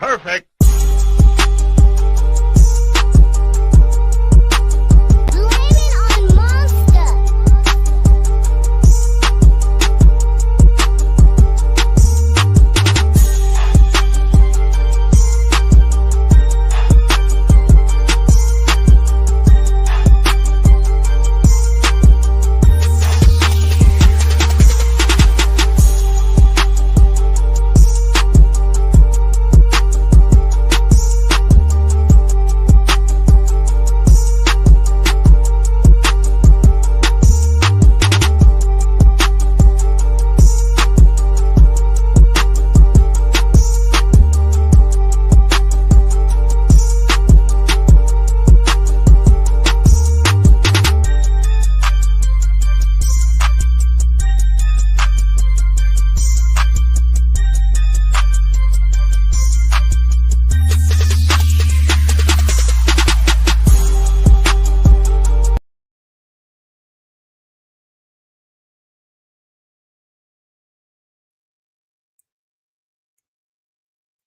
Perfect.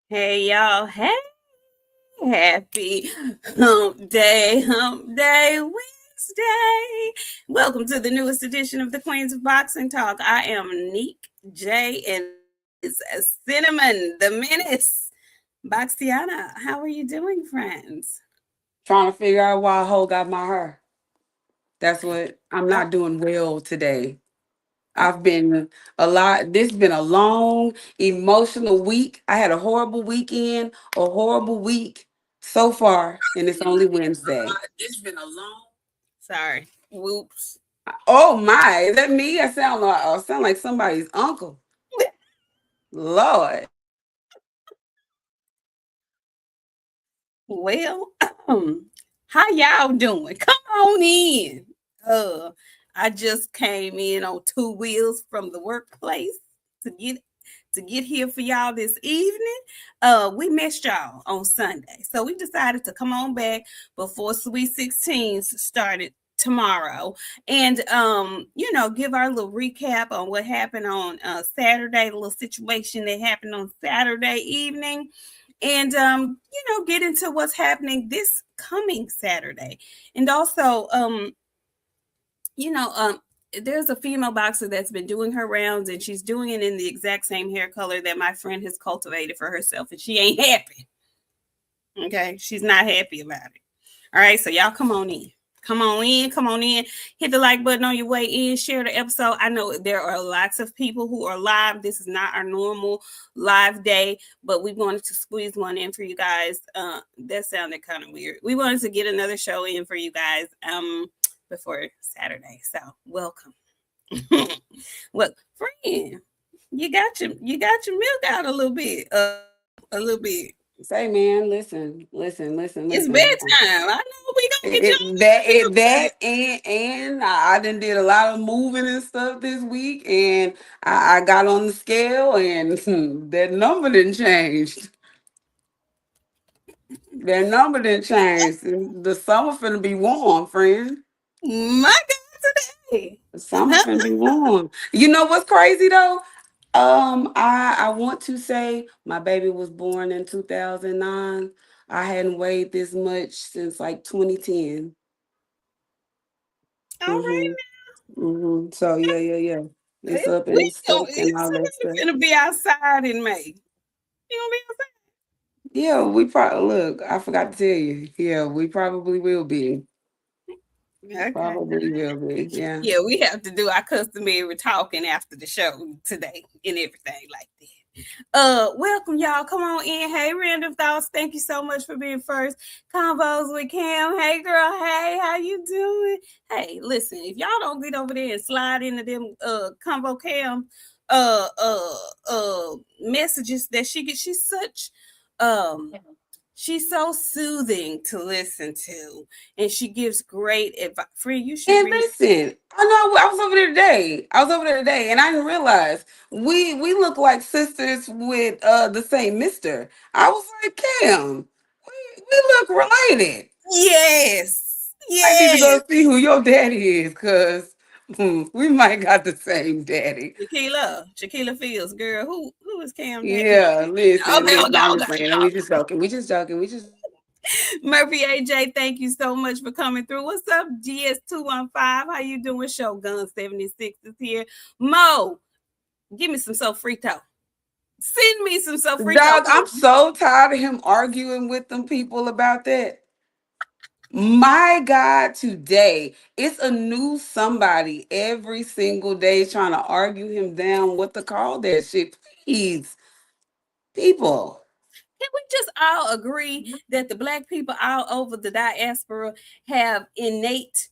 Hey y'all, hey, happy hump day, Wednesday. Welcome to the newest edition of the Queens of Boxing Talk. I am Nik-J and it's Cinnamon, the Menace. Boxiana, how are you doing, friends? Trying to figure out why a hoe got my hair. That's what I'm not doing well today. I've been this has been a long, emotional week. I had a horrible weekend, a horrible week so far, and it's only Wednesday. It's been a long. Sorry. Whoops. Oh my, is that me? I sound like somebody's uncle. Lord. Well, how y'all doing? Come on in. I just came in on two wheels from the workplace to get here for y'all this evening. We missed y'all on Sunday, so we decided to come on back before Sweet 16s started tomorrow and give our little recap on what happened on Saturday, the little situation that happened on Saturday evening, and get into what's happening this coming Saturday. And also there's a female boxer that's been doing her rounds, and she's doing it in the exact same hair color that my friend has cultivated for herself, and she ain't happy. Okay, she's not happy about it. All right, so y'all come on in. Come on in. Hit the like button on your way in. Share the episode. I know there are lots of people who are live. This is not our normal live day, but we wanted to squeeze one in for you guys. That sounded kind of weird. We wanted to get another show in for you guys before Saturday. So welcome. Look, friend, you got your milk out a little bit. Say, man, listen. It's bedtime. I know we gonna get that and I done did a lot of moving and stuff this week, and I got on the scale, and that number didn't change. That number didn't change. The summer finna be warm, friend. My God, today. The summer finna be warm. You know what's crazy though? I want to say my baby was born in 2009. I hadn't weighed this much since like 2010. All right. So yeah. It's up and stuck and all that stuff. It's gonna be outside in May. You gonna be outside? Yeah, we probably look. I forgot to tell you. Yeah, we probably will be. Okay. Probably will be. Yeah. Yeah, we have to do our customary talking after the show today and everything like that. Welcome y'all. Come on in. Hey, Random Thoughts. Thank you so much for being first. Convos with Cam. Hey, girl. Hey, how you doing? Hey, listen. If y'all don't get over there and slide into them Convo Cam messages that she gets, she's such she's so soothing to listen to, and she gives great advice. Free, you should listen. I know I was over there today, and I didn't realize we look like sisters with the same mister. I was like, Cam, we look related. Yes. I need to go see who your daddy is, cause We might got the same daddy. Shaquilla Fields, girl. Who is Cam Daddy? Yeah, listen, Okay, listen. okay, I'm okay, just saying. We just joking. We just joking. We just. Murphy AJ, thank you so much for coming through. What's up, GS215? How you doing? Shogun 76 is here. Mo, give me some sofrito. Send me some sofrito, Dog, I'm please. so tired of him arguing with them people about that. My God, today it's a new somebody every single day trying to argue him down what to call that shit. Please, people. Can we just all agree that the black people all over the diaspora have innate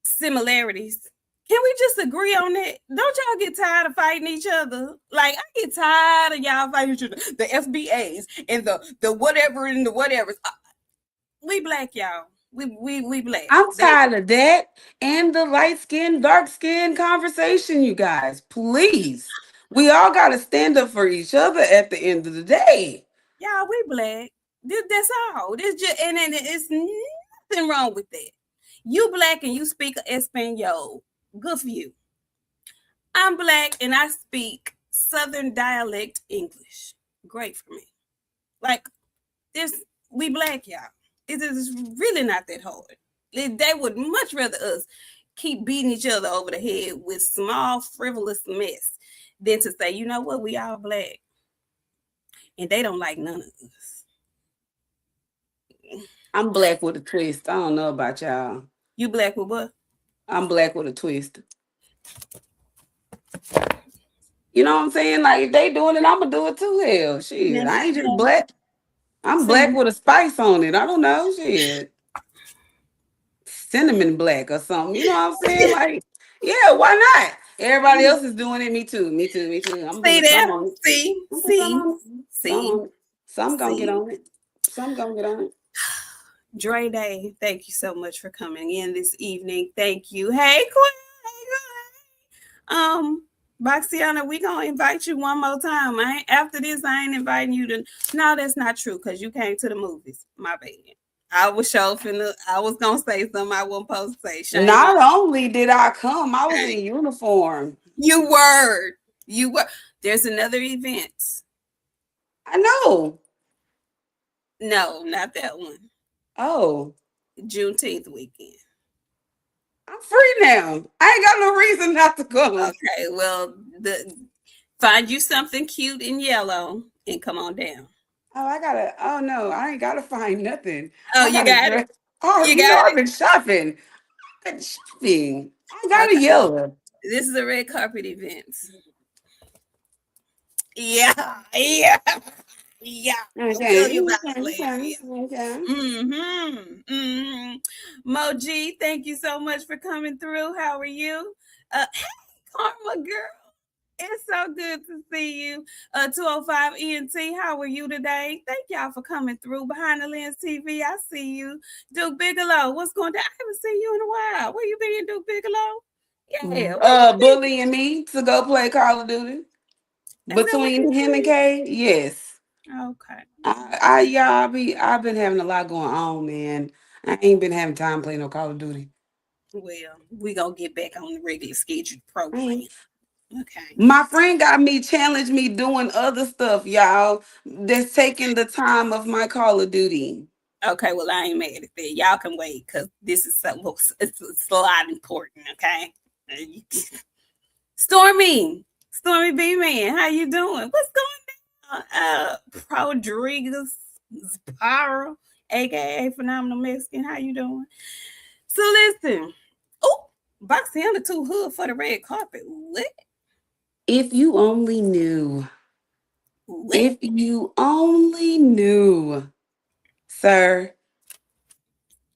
similarities? Can we just agree on that? Don't y'all get tired of fighting each other? Like I get tired of y'all fighting each other. The FBAs and the whatever and the whatever. We black, y'all. We black. I'm They tired of that and the light skin, dark skin conversation, you guys. Please. We all got to stand up for each other at the end of the day. y'all, we black. That's all. This just and it's nothing wrong with that. You black and you speak Espanol. Good for you. I'm black and I speak Southern dialect English. Great for me. Like this, we black, y'all. It is really not that hard. They would much rather us keep beating each other over the head with small, frivolous mess than to say, you know what, we all black. And they don't like none of us. I'm black with a twist. I don't know about y'all. You black with what? I'm black with a twist. You know what I'm saying? Like if they doing it, I'm gonna do it too. Hell, shit. Now, I ain't just now, black. I'm black see, with a spice on it. I don't know, shit. Cinnamon black or something. You know what I'm saying? Like, yeah, why not? Everybody else is doing it. Me too. Me too. Me too. I'm see putting some there, on it. see, I'm putting some see, on it. Some see, on it. Some gonna get see. on it. Some gonna get on it. Dre Day, thank you so much for coming in this evening. Thank you. Hey, Queen. Hey, Boxiana, we gonna invite you one more time. After this, I ain't inviting you to. No, that's not true because you came to the movies. My bad. I was I was gonna say something I wasn't supposed to say. Shame on Not only did I come, I was in uniform. you. Word. You were. There's another event. I know. No, not that one. Oh, Juneteenth weekend. I'm free now. I ain't got no reason not to come. Okay, well, find you something cute in yellow and come on down. Oh, I gotta. Oh no, I ain't gotta find nothing. Oh, I you gotta got it. dress. Oh, You you know got I've it. been shopping. I've been shopping. I got a Okay. yellow. This is a red carpet event. Yeah, yeah, yeah. I'll tell Okay, you about it okay, later. okay, Yeah. okay. Mm-hmm. Moji, thank you so much for coming through. How are you? Hey, Karma girl. It's so good to see you. 205 ENT, how are you today? Thank y'all for coming through Behind the Lens TV. I see you. Duke Bigelow, what's going on? I haven't seen you in a while. Where you been, Duke Bigelow? Yeah, where you been? Bullying me to go play Call of Duty Is that what between you him and Kay. Yes, do? Okay. I've been having a lot going on, man. I ain't been having time playing no Call of Duty. Well, we gonna get back on the regular scheduled I ain't. program. Okay. My friend got me challenged me doing other stuff, y'all. That's taking the time of my Call of Duty. Okay, well, I ain't mad at that. Y'all can wait because this is something it's a lot important, okay? Stormy, Stormy B Man, how you doing? What's going on? Rodriguez Zapara, aka Phenomenal Mexican, how you doing? So listen, oh, Boxiana too hood for the red carpet. What? If you only knew. What? If you only knew, sir.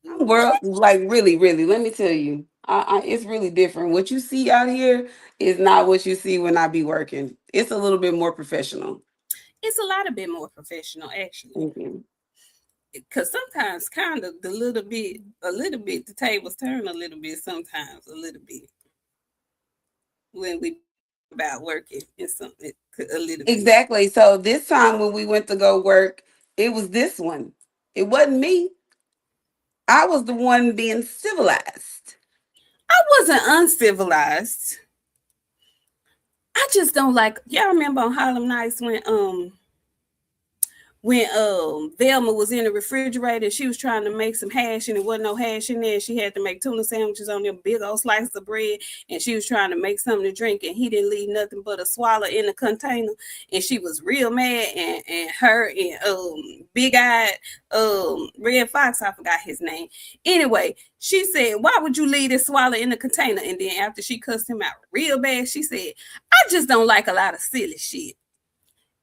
I'm world What? like really, really. Let me tell you, it's really different. What you see out here is not what you see when I be working. It's a little bit more professional. It's a lot of bit more professional, actually. Mhm. Because sometimes, kind of, a little bit, the tables turn a little bit. Sometimes, a little bit when we about working and something, a little bit. Exactly. So this time when we went to go work, it was this one. It wasn't me. I was the one being civilized. Oh, wasn't uncivilized. I just don't like. Y'all remember on Harlem Nights when Velma was in the refrigerator and she was trying to make some hash and there wasn't no hash in there. She had to make tuna sandwiches on them big old slices of bread, and she was trying to make something to drink, and he didn't leave nothing but a swallow in the container, and she was real mad. And her and big eyed Red Fox, I forgot his name. Anyway, she said, "Why would you leave this swallow in the container?" And then after she cussed him out real bad, she said, "I just don't like a lot of silly shit."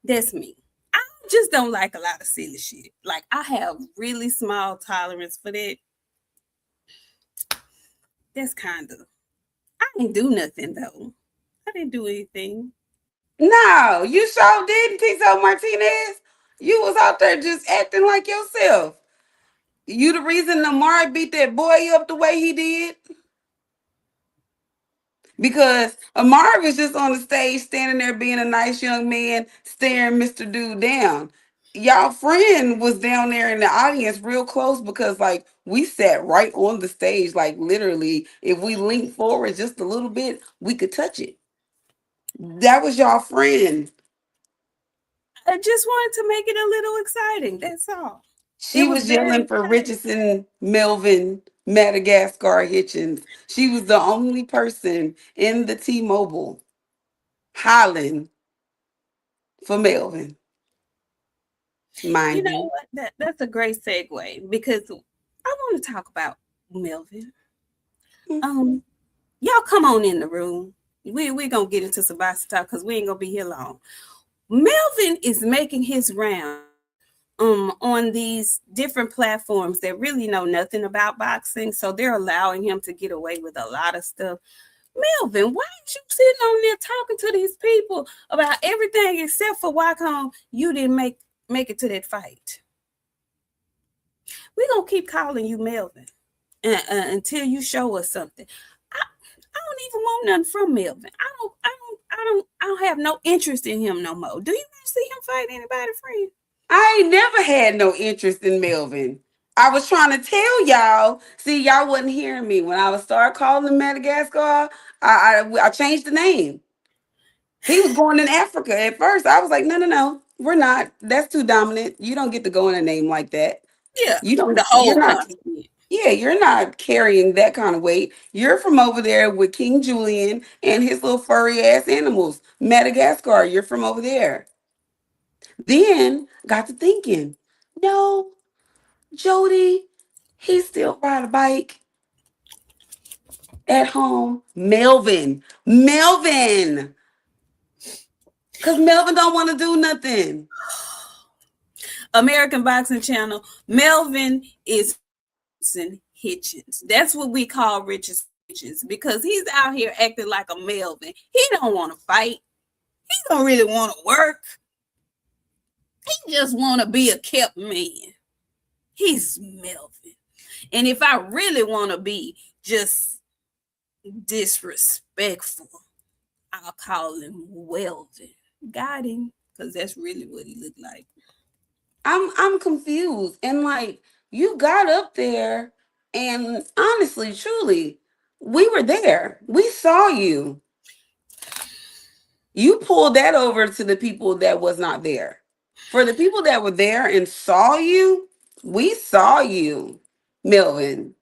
That's me. Just don't like a lot of silly shit. Like, I have really small tolerance for that. That's kind of, I didn't do nothing though. I didn't do anything. No, you sure didn't, Tito Martinez. You was out there just acting like yourself. You the reason Lamar beat that boy up the way he did? Because Amar was just on the stage standing there being a nice young man, staring Mr. Dude down. Y'all friend was down there in the audience real close because like we sat right on the stage. Like literally, if we leaned forward just a little bit, we could touch it. That was y'all friend. I just wanted to make it a little exciting. That's all. It She was was very yelling for exciting. Richardson, Melvin, Madagascar, Hitchens. She was the only person in the T-Mobile hollering for Melvin, You mind know you. what? That's a great segue because I want to talk about Melvin. Um, y'all come on in the room. We gonna get into some boxing talk because we ain't gonna be here long. Melvin is making his round on these different platforms that really know nothing about boxing, so they're allowing him to get away with a lot of stuff. Melvin, why ain't you sitting on there talking to these people about everything except for why come you didn't make it to that fight? We're gonna keep calling you Melvin until you show us something. I don't even want nothing from Melvin. I don't have no interest in him no more. Do you want to see him fight anybody, friend? I ain't never had no interest in Melvin. I was trying to tell y'all. See, y'all wasn't hearing me when I was start calling him Madagascar. I changed the name. He was going in Africa at first. I was like, no, no, no, we're not. That's too dominant. You don't get to go in a name like that. Yeah, You the don't. You're whole not. continent. Yeah, you're not carrying that kind of weight. You're from over there with King Julian and his little furry ass animals. Madagascar, you're from over there. Then got to thinking, no, Jody, he still ride a bike at home. Melvin. Because Melvin don't want to do nothing. American Boxing Channel. Melvin is Hitchens. That's what we call Richard Hitchens because he's out here acting like a Melvin. He don't want to fight. He don't really want to work. He just want to be a kept man. He's Melvin. And if I really want to be just disrespectful, I'll call him Weldon. Got him, because that's really what he looked like. I'm confused. And like you got up there and honestly, truly, we were there. We saw you. You pulled that over to the people that was not there. For the people that were there and saw you, we saw you, Melvin.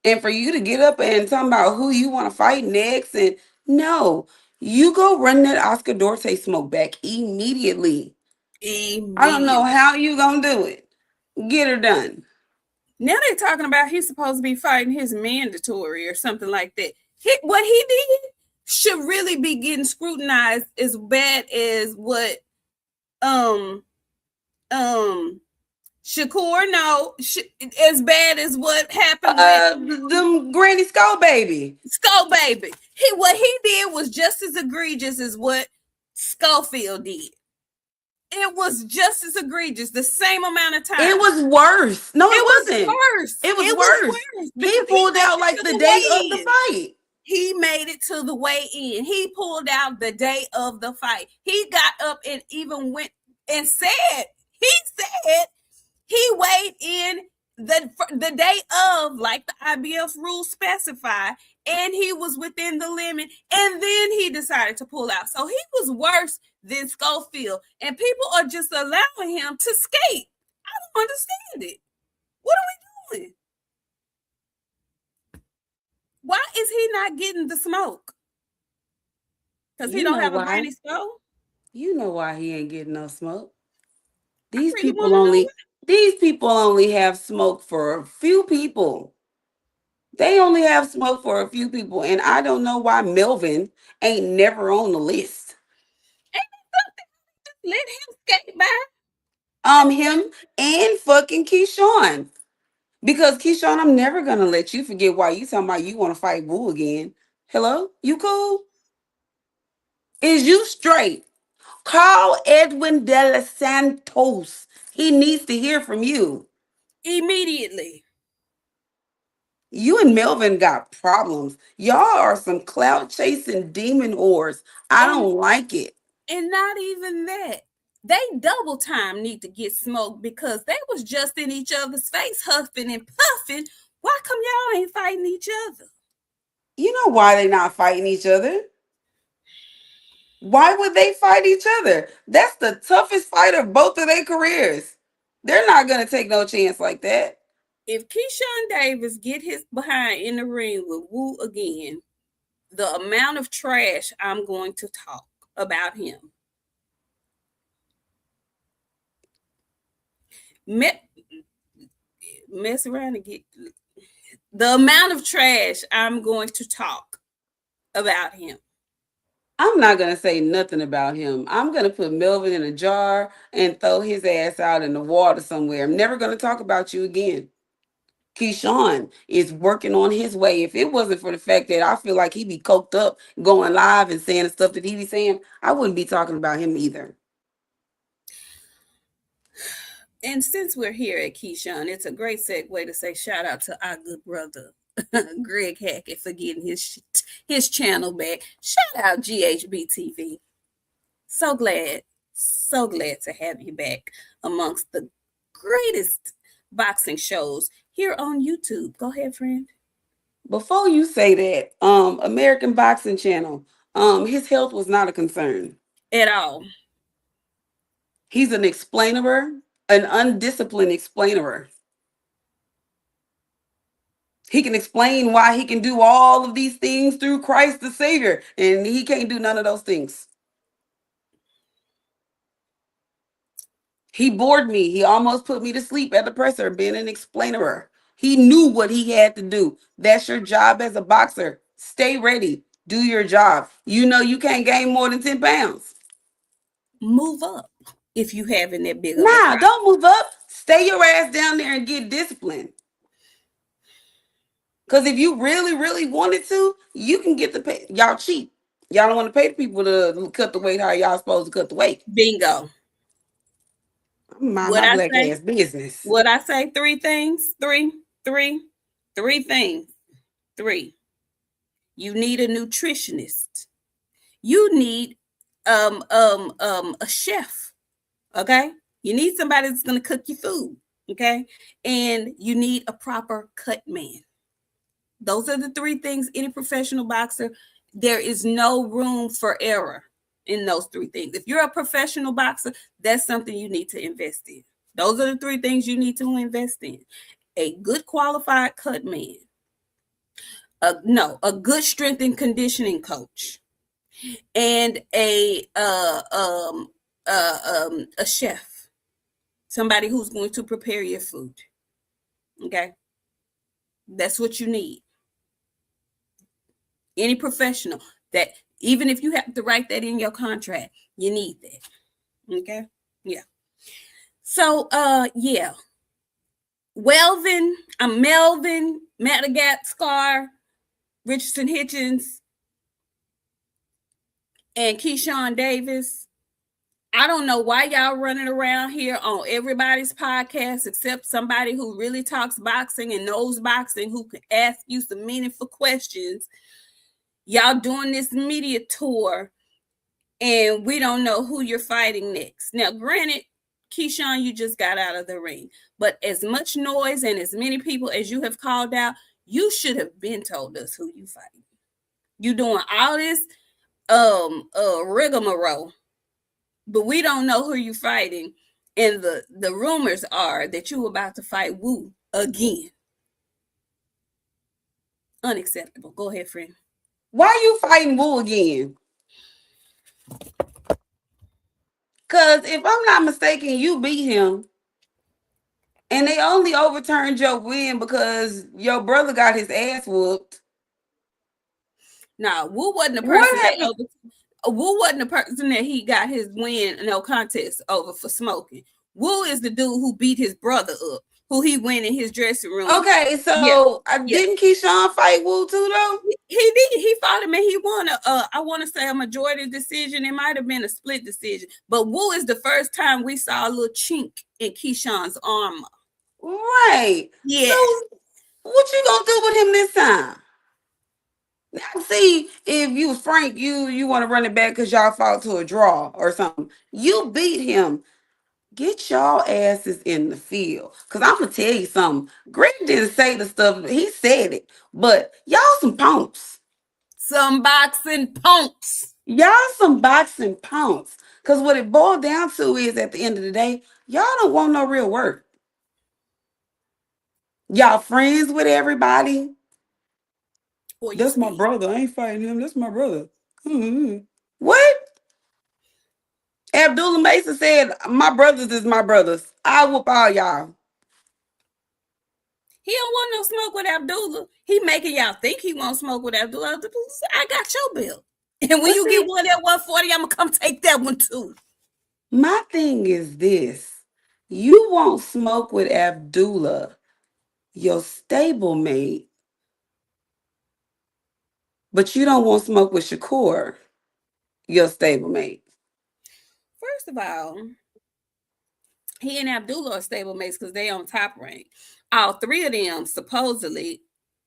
And for you to get up and talk about who you want to fight next, and no, you go run that Oscar Duarte smoke back immediately. I don't know Immediately. how you gonna do it. Get her done. Now they're talking about he's supposed to be fighting his mandatory or something like that. What he did should really be getting scrutinized as bad as what um Shakur, no, as bad as what happened with The Granny Skull baby. Skull Baby. What he did was just as egregious as what Schofield did. It was just as egregious, the same amount of time. It was worse. No, it was wasn't. worse. It was It was worse. worse He because he pulled made out it like to the the day of the weigh-in. fight. He made it to the weigh-in. He pulled out the day of the fight. He got up and even went and said he weighed in the day of, like the IBF rules specify, and he was within the limit, and then he decided to pull out. So he was worse than Schofield, and people are just allowing him to skate. I don't understand it. What are we doing? Why is he not getting the smoke? Because he don't have a granny skull? You know why he ain't getting no smoke. These people only have smoke for a few people. They only have smoke for a few people, and I don't know why Melvin ain't never on the list. Let him skate by. Him and fucking Keyshawn. Because Keyshawn, I'm never gonna let you forget why you talking about you want to fight Boo again. Hello? You cool? Is you straight? Call Edwin De Los Santos. He needs to hear from you. Immediately. You and Melvin got problems. Y'all are some clout chasing demon whores. I don't like it. And not even that. They double time need to get smoked because they was just in each other's face, huffing and puffing. Why come y'all ain't fighting each other? You know why they not fighting each other? Why would they fight each other? That's the toughest fight of both of their careers. They're not going to take no chance like that. If Keyshawn Davis get his behind in the ring with Wu again, the amount of trash I'm going to talk about him. Mess around and get the amount of trash I'm going to talk about him. I'm not going to say nothing about him. I'm going to put Melvin in a jar and throw his ass out in the water somewhere. I'm never going to talk about you again. Keyshawn is working on his way. If it wasn't for the fact that I feel like he be coked up, going live and saying the stuff that he be saying, I wouldn't be talking about him either. And since we're here at Keyshawn, it's a great segue to say shout out to our good brother, Greg Hackett, for getting his channel back. Shout out GHBTV. So glad to have you back amongst the greatest boxing shows here on YouTube. Go ahead, friend. Before you say that, American Boxing Channel, his health was not a concern at all. He's an explainer, an undisciplined explainer. He can explain why he can do all of these things through Christ the Savior, and he can't do none of those things. He bored me. He almost put me to sleep at the presser being an explainer. He knew what he had to do. That's your job as a boxer. Stay ready. Do your job. You know you can't gain more than 10 pounds. Move up if you having that big. Nah, don't move up. Stay your ass down there and get disciplined. Because if you really, really wanted to, you can get the pay. Y'all cheap. Y'all don't want to pay people to cut the weight how y'all supposed to cut the weight. Bingo. My black ass business. What I say? Three things. Three things. Three. You need a nutritionist. You need a chef. Okay. You need somebody that's going to cook your food. Okay. And you need a proper cut man. Those are the three things. Any professional boxer, there is no room for error in those three things. If you're a professional boxer, that's something you need to invest in. Those are the three things you need to invest in. A good qualified cut man. A good strength and conditioning coach. And a chef. Somebody who's going to prepare your food. Okay? That's what you need. Any professional that, even if you have to write that in your contract, you need that. Okay? Yeah. So, yeah. Melvin, Madagascar, Richardson Hitchens, and Keyshawn Davis. I don't know why y'all running around here on everybody's podcast except somebody who really talks boxing and knows boxing, who can ask you some meaningful questions. Y'all doing this media tour, and we don't know who you're fighting next. Now, granted, Keyshawn, you just got out of the ring, but as much noise and as many people as you have called out, You should have been told us who you fighting. You doing all this rigmarole, but we don't know who you fighting. And the rumors are that you about to fight Wu again. Unacceptable. Go ahead, friend. Why are you fighting Wu again? Because if I'm not mistaken, you beat him. And they only overturned your win because your brother got his ass whooped. Nah, Wu wasn't the What person happened? Wu wasn't the person that he got his win no contest over for smoking. Wu is the dude who beat his brother up, who he went in his dressing room. Okay, so didn't Keyshawn fight Wu too though? He did. He fought him and he won I want to say a majority decision. It might have been a split decision, but Wu is the first time we saw a little chink in Keyshawn's armor. Right. Yeah. So what you gonna do with him this time? Now, see, if you was Frank, you want to run it back because y'all fought to a draw or something. You beat him. Get y'all asses in the field. Because I'm going to tell you something. Greg didn't say the stuff. He said it. But y'all some punks. Some boxing punks. Y'all some boxing punks. Because what it boiled down to is, at the end of the day, y'all don't want no real work. Y'all friends with everybody. That's my brother. I ain't fighting him. That's my brother. Mm-hmm. What? Abdullah Mason said, my brothers is my brothers. I whoop all y'all. He don't want no smoke with Abdullah. He making y'all think he won't smoke with Abdullah. I got your bill. And when you get one at 140, I'm going to come take that one too. My thing is this. You won't smoke with Abdullah, your stablemate, but you don't want smoke with Shakur, your stablemate. First of all, he and Abdullah are stablemates because they on Top Rank. All three of them supposedly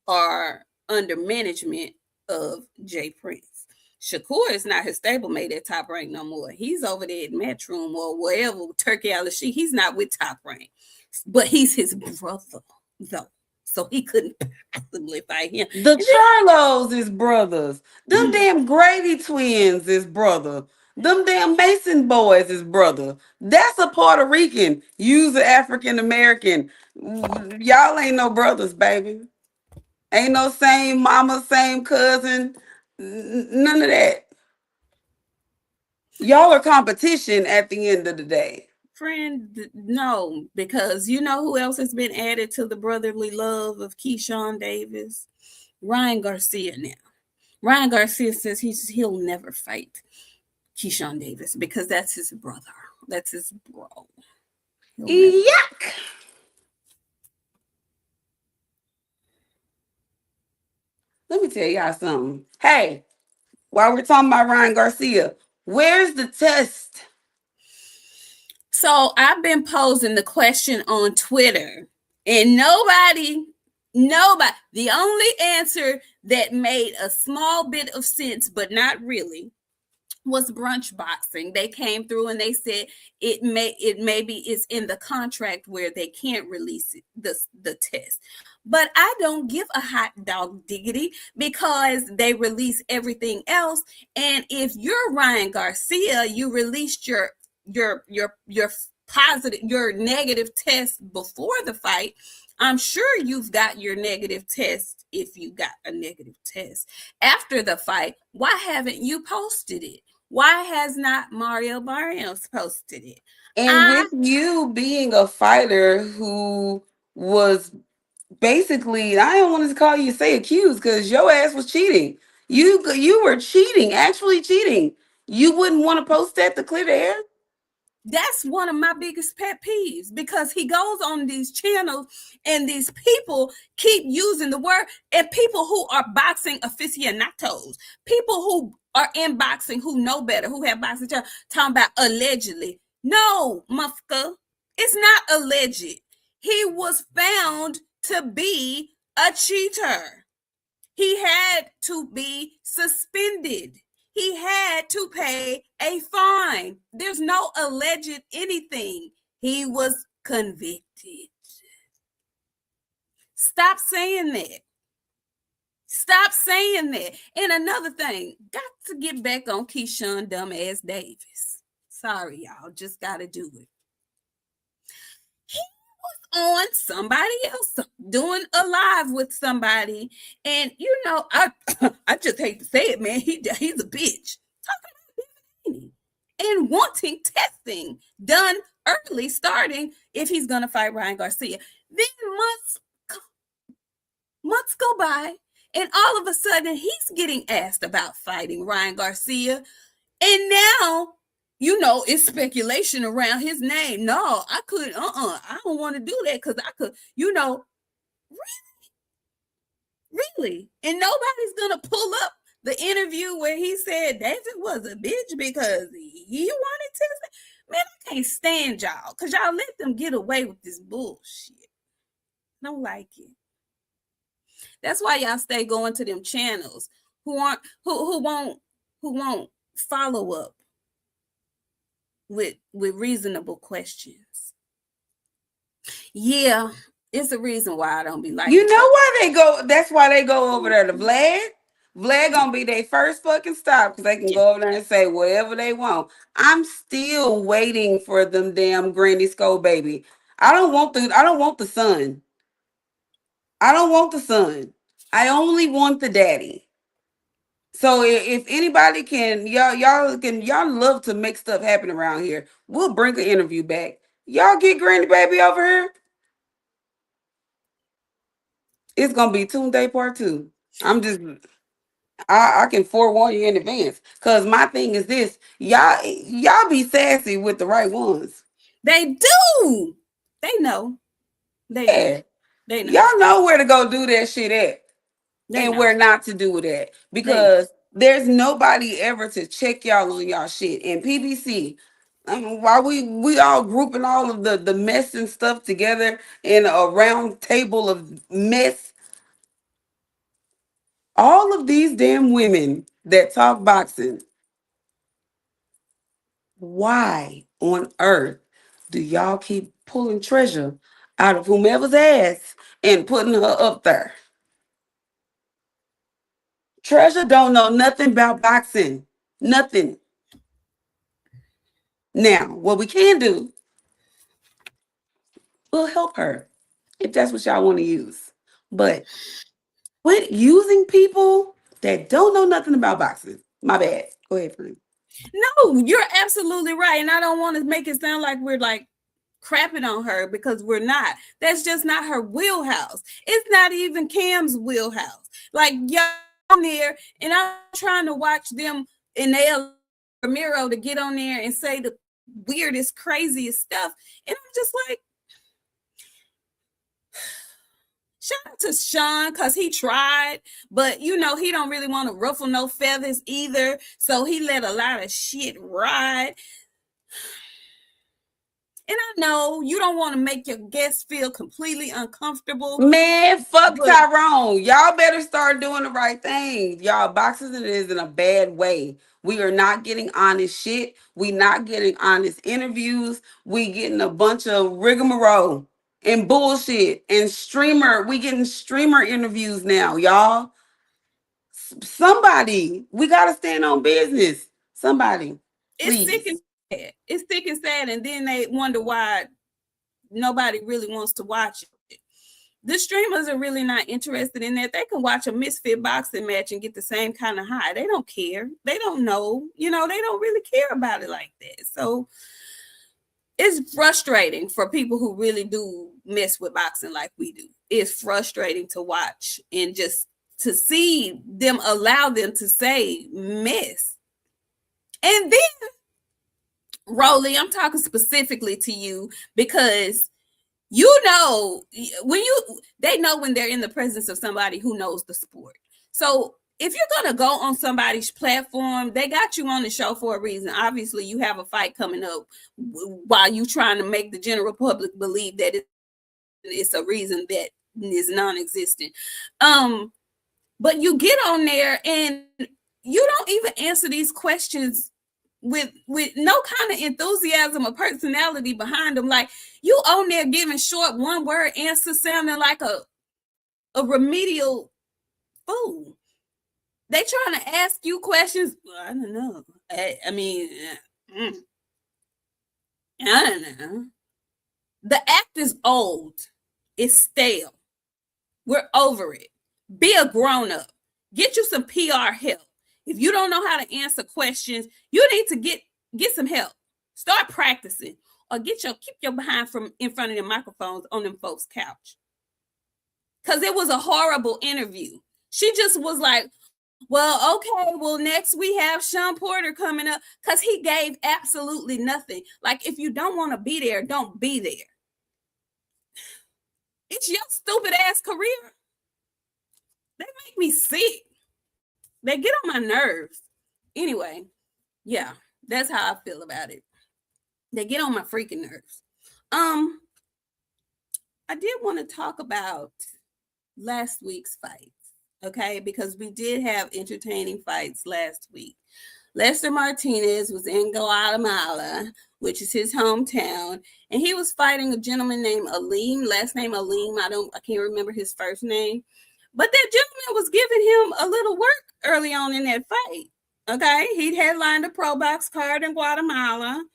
are under management of Jay Prince. Shakur is not his stablemate at Top Rank no more. He's over there at Matchroom or wherever, Turkey Al-Sheikh. He's not with Top Rank, but he's his brother though. So he couldn't possibly fight him. The Charlos is brothers. Them damn Grady twins is brother. Them damn Mason boys is brother. That's a Puerto Rican. You's an African American. Y'all ain't no brothers, baby. Ain't no same mama, same cousin. None of that. Y'all are competition at the end of the day. Friend, no, because you know who else has been added to the brotherly love of Keyshawn Davis? Ryan Garcia now. Ryan Garcia says he'll never fight Keyshawn Davis because that's his brother. That's his bro. Yuck. Let me tell y'all something. Hey, while we're talking about Ryan Garcia, where's the test? So I've been posing the question on Twitter, and nobody, the only answer that made a small bit of sense, but not really, was brunch boxing. They came through and they said it maybe is in the contract where they can't release it, the test. But I don't give a hot dog diggity because they release everything else. And if you're Ryan Garcia, you released your positive, your negative test before the fight. I'm sure you've got your negative test if you got a negative test after the fight. Why haven't you posted it? Why has not Mario Barrios posted it? And with you being a fighter who was basically, I don't want to call you say accused because your ass was cheating. You were cheating, actually cheating. You wouldn't want to post that to clear the air? That's one of my biggest pet peeves because he goes on these channels and these people keep using the word, and people who are boxing aficionados, people who are in boxing who know better, who have boxing talking about allegedly. No, motherfucker, it's not alleged. He was found to be a cheater. He had to be suspended. He had to pay a fine. There's no alleged anything. He was convicted. Stop saying that. Stop saying that. And another thing, got to get back on Keyshawn dumbass Davis. Sorry, y'all. Just got to do it. He was on somebody else doing a live with somebody. And, you know, I just hate to say it, man. He's a bitch. Talking about and wanting testing done early, starting if he's going to fight Ryan Garcia. Then months go by, and all of a sudden he's getting asked about fighting Ryan Garcia. And now, you know, it's speculation around his name. No, I could, I don't want to do that because I could, you know, really. And nobody's going to pull up the interview where he said David was a bitch because he wanted to. Man, I can't stand y'all because y'all let them get away with this bullshit. I don't like it. That's why y'all stay going to them channels who won't follow up with reasonable questions. Yeah, it's a reason why I don't be like. You know why they go? That's why they go over there to Vlad. Vlad gonna be their first fucking stop because they can go over there and say whatever they want. I'm still waiting for them damn Granny Skull baby. I don't want the son. I don't want the son. I only want the daddy. So if anybody can, y'all love to make stuff happen around here. We'll bring an interview back. Y'all get Granny baby over here. It's gonna be Toonday Part 2. I can forewarn you in advance. Cause my thing is this, y'all be sassy with the right ones. They do. They know. They know. Y'all know where to go do that shit at. And where not to do that. Because there's nobody ever to check y'all on y'all shit. And PBC, while we all grouping all of the mess and stuff together in a round table of mess, all of these damn women that talk boxing, why on earth do y'all keep pulling treasure out of whomever's ass and putting her up there? Treasure don't know nothing about boxing. Nothing. Now, what we can do, we'll help her if that's what y'all want to use. But quit using people that don't know nothing about boxing. My bad. Go ahead, friend. No, you're absolutely right. And I don't want to make it sound like we're like crapping on her because we're not. That's just not her wheelhouse. It's not even Cam's wheelhouse. Like, y'all on there, and I'm trying to watch them in their Ramiro to get on there and say the weirdest, craziest stuff. And I'm just like, shout out to Sean because he tried, but you know, he don't really want to ruffle no feathers either. So he let a lot of shit ride. And I know you don't want to make your guests feel completely uncomfortable. Man, fuck Tyrone. Y'all better start doing the right thing. Y'all, boxing it is in a bad way. We are not getting honest shit. We not getting honest interviews. We getting a bunch of rigmarole and bullshit and streamer. We getting streamer interviews now, y'all. Somebody, we gotta stand on business. Somebody, please. It's sick and sad. It's sick and sad, and then they wonder why nobody really wants to watch it. The streamers are really not interested in that. They can watch a misfit boxing match and get the same kind of high. They don't care. They don't know. You know, they don't really care about it like that. So it's frustrating for people who really do mess with boxing like we do. It's frustrating to watch and just to see them allow them to say mess. And then, Rolly, I'm talking specifically to you because you know they know when they're in the presence of somebody who knows the sport. So if you're gonna go on somebody's platform, they got you on the show for a reason. Obviously, you have a fight coming up while you trying to make the general public believe that it's a reason that is non-existent. But you get on there and you don't even answer these questions with no kind of enthusiasm or personality behind them. Like, you on there giving short one word answers sounding like a remedial fool. They trying to ask you questions. Well, I don't know. I mean, I don't know. The act is old. It's stale. We're over it. Be a grown up. Get you some PR help. If you don't know how to answer questions, you need to get some help. Start practicing, or keep your behind from in front of the microphones on them folks' couch. Because it was a horrible interview. She just was like, well, okay, well, next we have Sean Porter coming up, because he gave absolutely nothing. Like, if you don't want to be there, don't be there. It's your stupid ass career. They make me sick. They get on my nerves. Anyway, yeah, that's how I feel about it. They get on my freaking nerves. I did want to talk about last week's fights, okay? Because we did have entertaining fights last week. Lester Martinez was in Guatemala, which is his hometown, and he was fighting a gentleman named Aleem, last name Aleem. I can't remember his first name. But that gentleman was giving him a little work early on in that fight. Okay, he'd headlined a pro box card in Guatemala,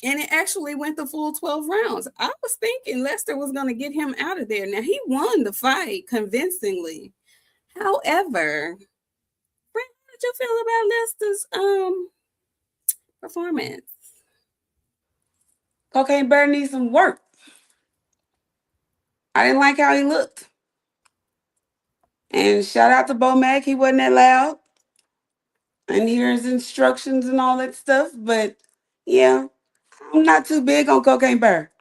and it actually went the full 12 rounds. I was thinking Lester was going to get him out of there. Now, he won the fight convincingly. However, Brent, how did you feel about Lester's performance? Cocaine Bear needs some work. I didn't like how he looked. And shout out to Bo Mac, he wasn't that loud. And here's instructions and all that stuff. But yeah, I'm not too big on Cocaine Bear.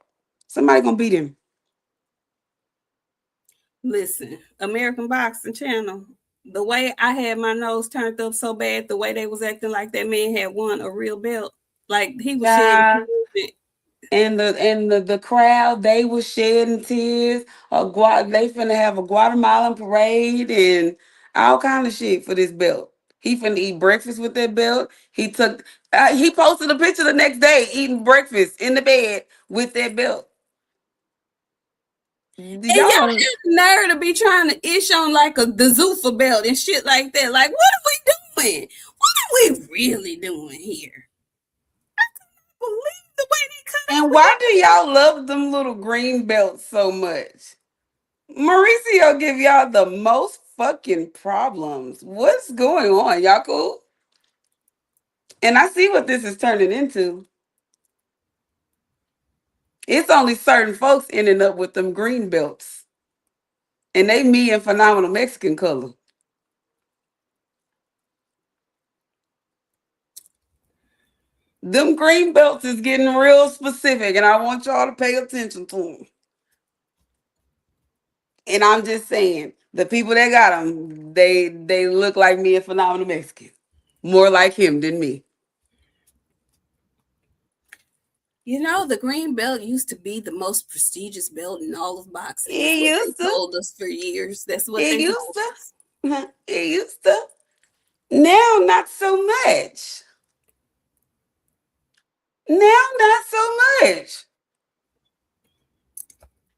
Somebody gonna beat him. Listen, American Boxing Channel, the way I had my nose turned up so bad, the way they was acting like that man had won a real belt. Like, he was shedding tears. And the crowd, they was shedding tears. They finna have a Guatemalan parade and all kind of shit for this belt. He finna eat breakfast with that belt. He posted a picture the next day eating breakfast in the bed with that belt. And y'all have the nerve to be trying to ish on like the Zuffa belt and shit like that. Like, what are we doing? What are we really doing here? I couldn't believe the way they cut it. And why do y'all love them little green belts so much? Mauricio give y'all the most fucking problems. What's going on? Y'all cool? And I see what this is turning into. It's only certain folks ending up with them green belts. And they me in phenomenal Mexican color. Them green belts is getting real specific, and I want y'all to pay attention to them. And I'm just saying, the people that got them, they look like me in phenomenal Mexican. More like him than me. You know, the green belt used to be the most prestigious belt in all of boxing. It used to. Told us for years. That's what it they used told to. us. It used to. Now, not so much. Now, not so much.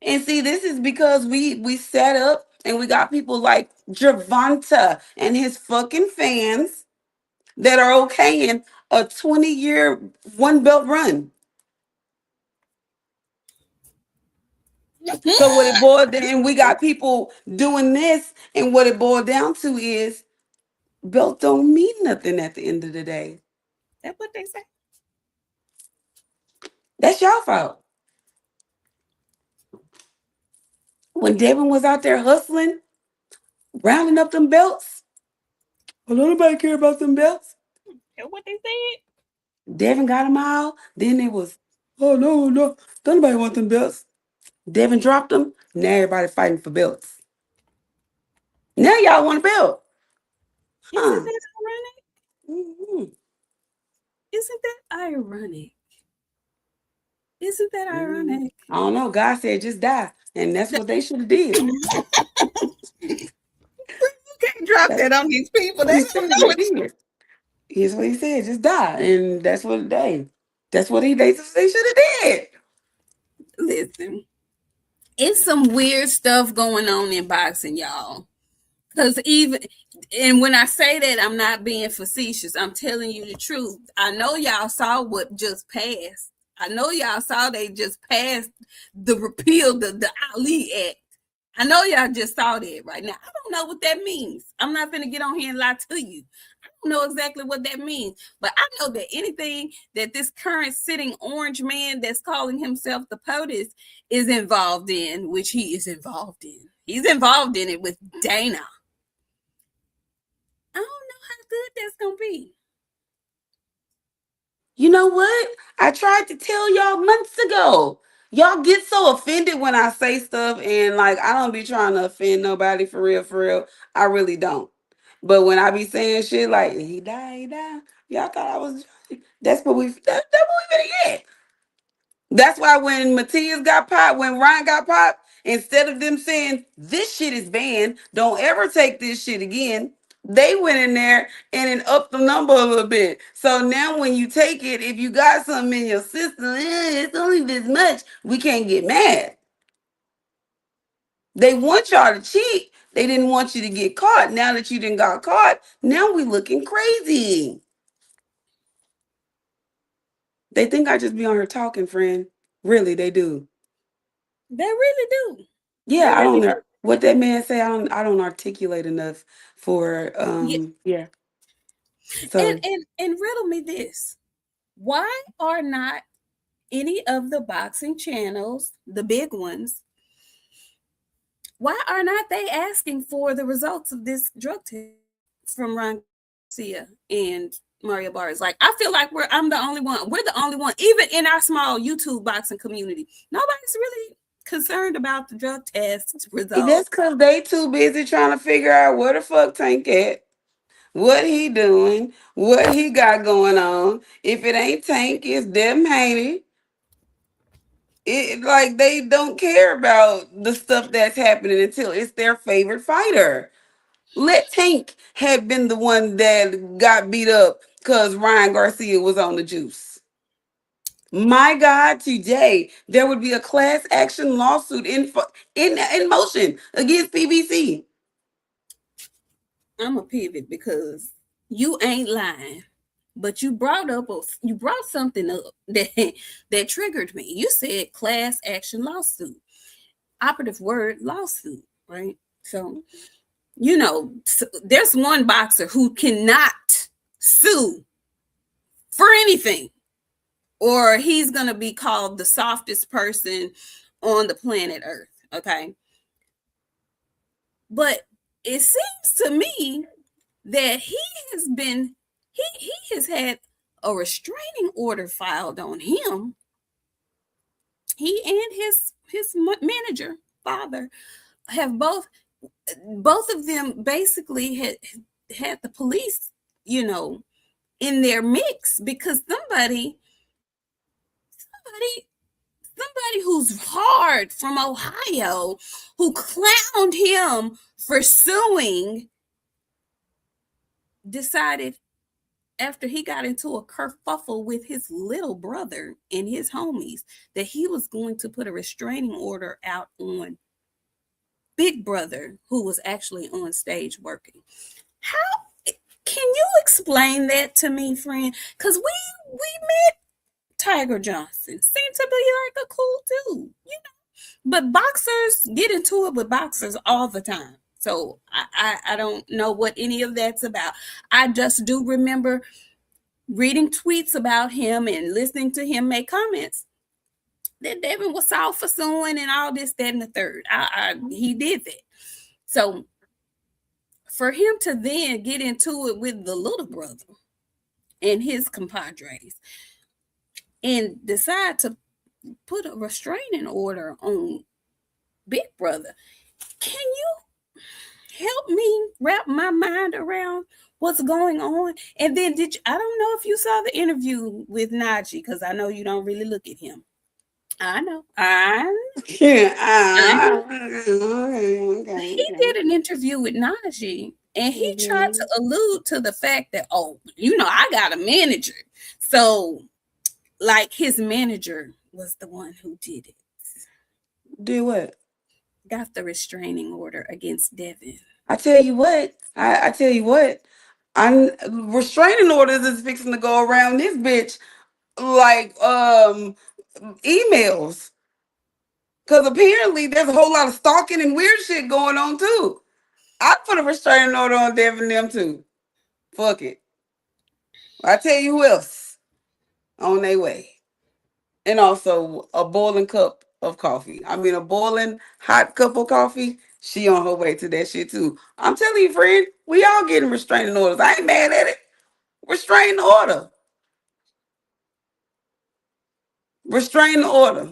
And see, this is because we set up and we got people like Gervonta and his fucking fans that are okaying a 20-year one belt run. So what it boiled down, and we got people doing this, and what it boiled down to is belt don't mean nothing at the end of the day. That's what they say. That's your fault. When Devin was out there hustling, rounding up them belts, well, nobody care about them belts. That's what they said. Devin got them all. Then it was, oh no, don't nobody want them belts. Devin dropped them. Now everybody fighting for belts. Now y'all want a belt. Isn't that ironic? Mm-hmm. Isn't that ironic? Isn't that ironic? I don't know. God said just die. And that's what they should have did. You can't drop that on these people. They don't know it. Here's what he said, just die. And that's what they should have did. Listen, it's some weird stuff going on in boxing, y'all. Because even, and when I say that, I'm not being facetious. I'm telling you the truth. I know y'all saw what just passed. I know y'all saw they just passed the repeal, the Ali Act. I know y'all just saw that right now. I don't know what that means. I'm not going to get on here and lie to you. I don't know exactly what that means. But I know that anything that this current sitting orange man that's calling himself the POTUS is involved in, which he is involved in. He's involved in it with Dana. I don't know how good that's gonna be. You know what? I tried to tell y'all months ago. Y'all get so offended when I say stuff, and like I don't be trying to offend nobody for real, for real. I really don't. But when I be saying shit like he died, he died, y'all thought I was. That's what that's what we finna get. That's why when Matthias got popped, when Ryan got popped, instead of them saying this shit is banned, don't ever take this shit again, they went in there and then upped the number a little bit. So now when you take it, if you got something in your system, it's only this much, we can't get mad. They want y'all to cheat. They didn't want you to get caught. Now that you didn't got caught, now we looking crazy. They think I just be on here talking, friend. Really, they do. They really do. They Yeah, I don't really know do. what that man say. I don't articulate enough for Yeah. yeah. And So and riddle me this. Why are not any of the boxing channels, the big ones, why are not they asking for the results of this drug test from Ron Garcia and Mario Barnes? Like, I feel like I'm the only one. We're the only one, even in our small YouTube boxing community. Nobody's really concerned about the drug test that's results. cause they too busy trying to figure out where the fuck Tank at, what he doing, what he got going on. If it ain't Tank, it's them Haney. It like they don't care about the stuff that's happening until it's their favorite fighter. Let Tank have been the one that got beat up because Ryan Garcia was on the juice. My God, today there would be a class action lawsuit in motion against PBC. I'm a pivot because you ain't lying. But you brought something up that triggered me. You said class action lawsuit. Operative word lawsuit, right? So, there's one boxer who cannot sue for anything, or he's going to be called the softest person on the planet Earth. Okay. But it seems to me that he has had a restraining order filed on him. He and his manager father have both of them basically had the police, you know, in their mix because somebody somebody who's hard from Ohio who clowned him for suing decided after he got into a kerfuffle with his little brother and his homies that he was going to put a restraining order out on Big Brother, who was actually on stage working. How can you explain that to me, friend? Because we met Tiger Johnson. Seemed to be like a cool dude, you know. But boxers get into it with boxers all the time. So I don't know what any of that's about. I just do remember reading tweets about him and listening to him make comments that Devin was soft for suing and all this, that, and the third. He did that. So for him to then get into it with the little brother and his compadres and decide to put a restraining order on Big Brother, can you help me wrap my mind around what's going on? And then I don't know if you saw the interview with Najee, because I know you don't really look at him. I know. Yeah, I know. okay, He okay. did an interview with Najee and he tried to Mhm. allude to the fact that, oh, I got a manager. So, like, his manager was the one who did it, Do what? got the restraining order against Devin. I tell you what. I tell you what. I restraining orders is fixing to go around this bitch like emails. Cause apparently there's a whole lot of stalking and weird shit going on too. I put a restraining order on Dev and them too. Fuck it. I tell you who else on their way. And also a boiling cup of coffee. I mean a boiling hot cup of coffee. She on her way to that shit too. I'm telling you, friend, we all getting restraining orders. I ain't mad at it. Restrain the order. Restrain the order.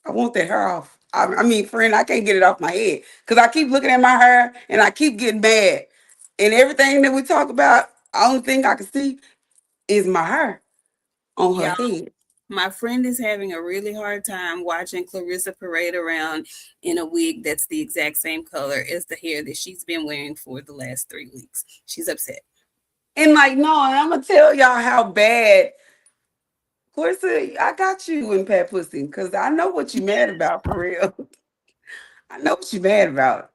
I want that hair off. I mean, friend, I can't get it off my head because I keep looking at my hair and I keep getting mad. And everything that we talk about, the only thing I can see is my hair on her Y'all, head. my friend is having a really hard time watching Clarissa parade around in a wig that's the exact same color as the hair that she's been wearing for the last 3 weeks. She's upset. And like, no, and I'm gonna tell y'all how bad. Clarissa, I got you in Pat Pussy because I know what you mad about for real. I know what you mad about.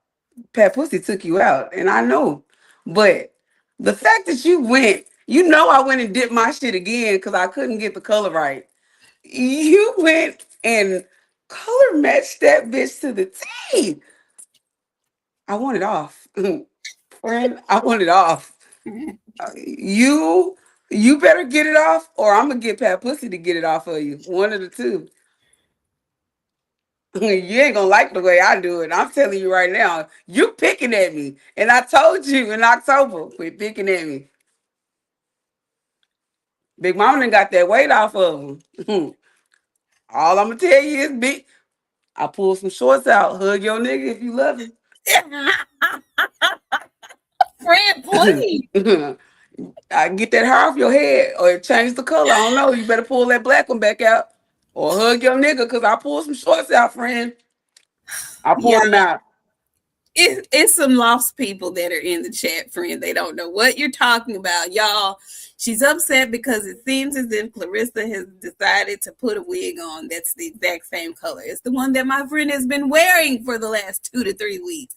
Pat Pussy took you out, and I know. But the fact that you went, you know, I went and dipped my shit again because I couldn't get the color right. You went and color matched that bitch to the T. I want it off. Friend, I want it off. You you better get it off, or I'm gonna get Pat Pussy to get it off of you. One of the two. You ain't gonna like the way I do it. I'm telling you right now. You picking at me, and I told you in October, quit picking at me. Big Mama done got that weight off of him. All I'm gonna tell you is, big. I pull some shorts out. Hug your nigga if you love Friend, please. him. I can get that hair off your head, or change the color. I don't know. You better pull that black one back out, or hug your nigga, because I pulled some shorts out, friend. I Yeah, pulled them out. it's some lost people that are in the chat, friend. They don't know what you're talking about, y'all. She's upset because it seems as if Clarissa has decided to put a wig on that's the exact same color. It's the one that my friend has been wearing for the last 2 to 3 weeks.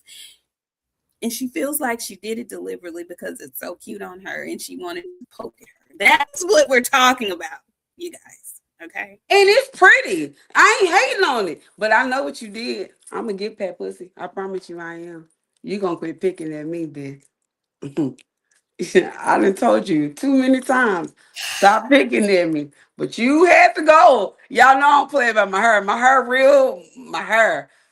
And she feels like she did it deliberately because it's so cute on her and she wanted to poke at her. That's what we're talking about, you guys. Okay. And it's pretty. I ain't hating on it, but I know what you did. I'm gonna get Pat Pussy. I promise you, I am. You gonna quit picking at me, bitch. I done told you too many times. Stop picking at me. But you had to go. Y'all know I don't play about my hair. My hair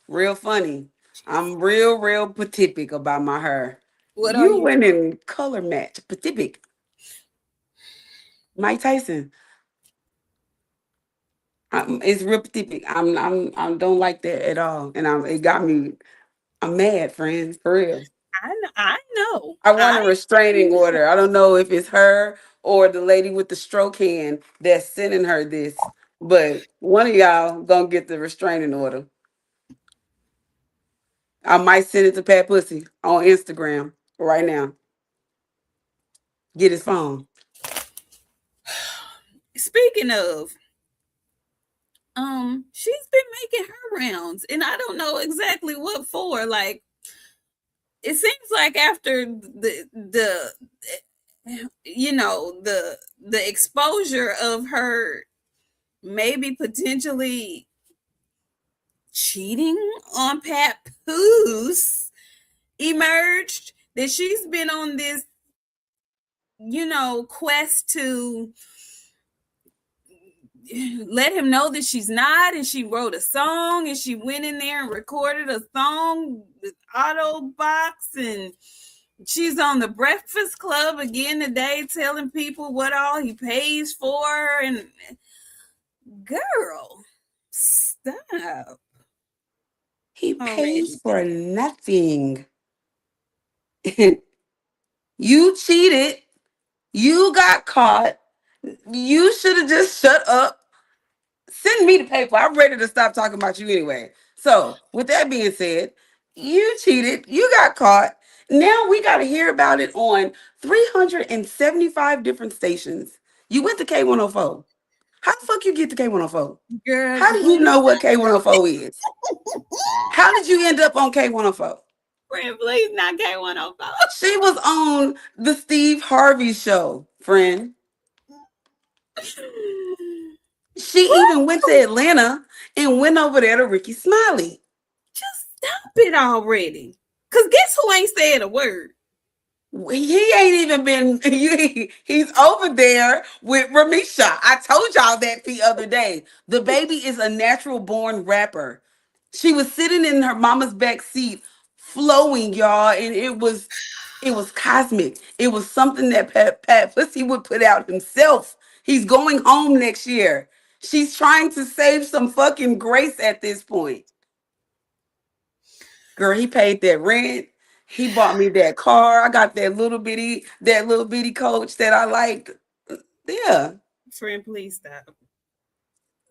real funny. I'm real pacific about my hair. What are You you? went in color match. Pacific. Mike Tyson. It's real pacific. I don't like that at all. And it got me, I'm mad, friends, for real. I know. I know. I want a I restraining know. order. I don't know if it's her or the lady with the stroke hand that's sending her this, but one of y'all gonna get the restraining order. I might send it to Pat Pussy on Instagram right now. Get his phone. Speaking of, she's been making her rounds, and I don't know exactly what for. Like, it seems like after the the exposure of her maybe potentially cheating on Pat Poos emerged, that she's been on this quest to let him know that she's not, and she wrote a song and she went in there and recorded a song with Autobox, and she's on the Breakfast Club again today telling people what all he pays for. And girl, stop He pays already. for nothing. You cheated. You got caught. You should have just shut up. Send me the paper. I'm ready to stop talking about you anyway. So, with that being said, you cheated. You got caught. Now we got to hear about it on 375 different stations. You went to K104. How the fuck you get to K104? Girl, How do you know what K104 is? How did you end up on K104? Friend, please not K105. She was on the Steve Harvey show, friend. She even went to Atlanta and went over there to Ricky Smiley. Just stop it already. Cause guess who ain't said a word? He ain't even been. He's over there with Ramisha. I told y'all that the other day. The baby is a natural born rapper. She was sitting in her mama's back seat, flowing, y'all, and it was cosmic. It was something that Pat Pussy would put out himself. He's going home next year. She's trying to save some fucking grace at this point. Girl, he paid that rent. He bought me that car. I got that little bitty coach that I liked. Yeah. Friend, please stop.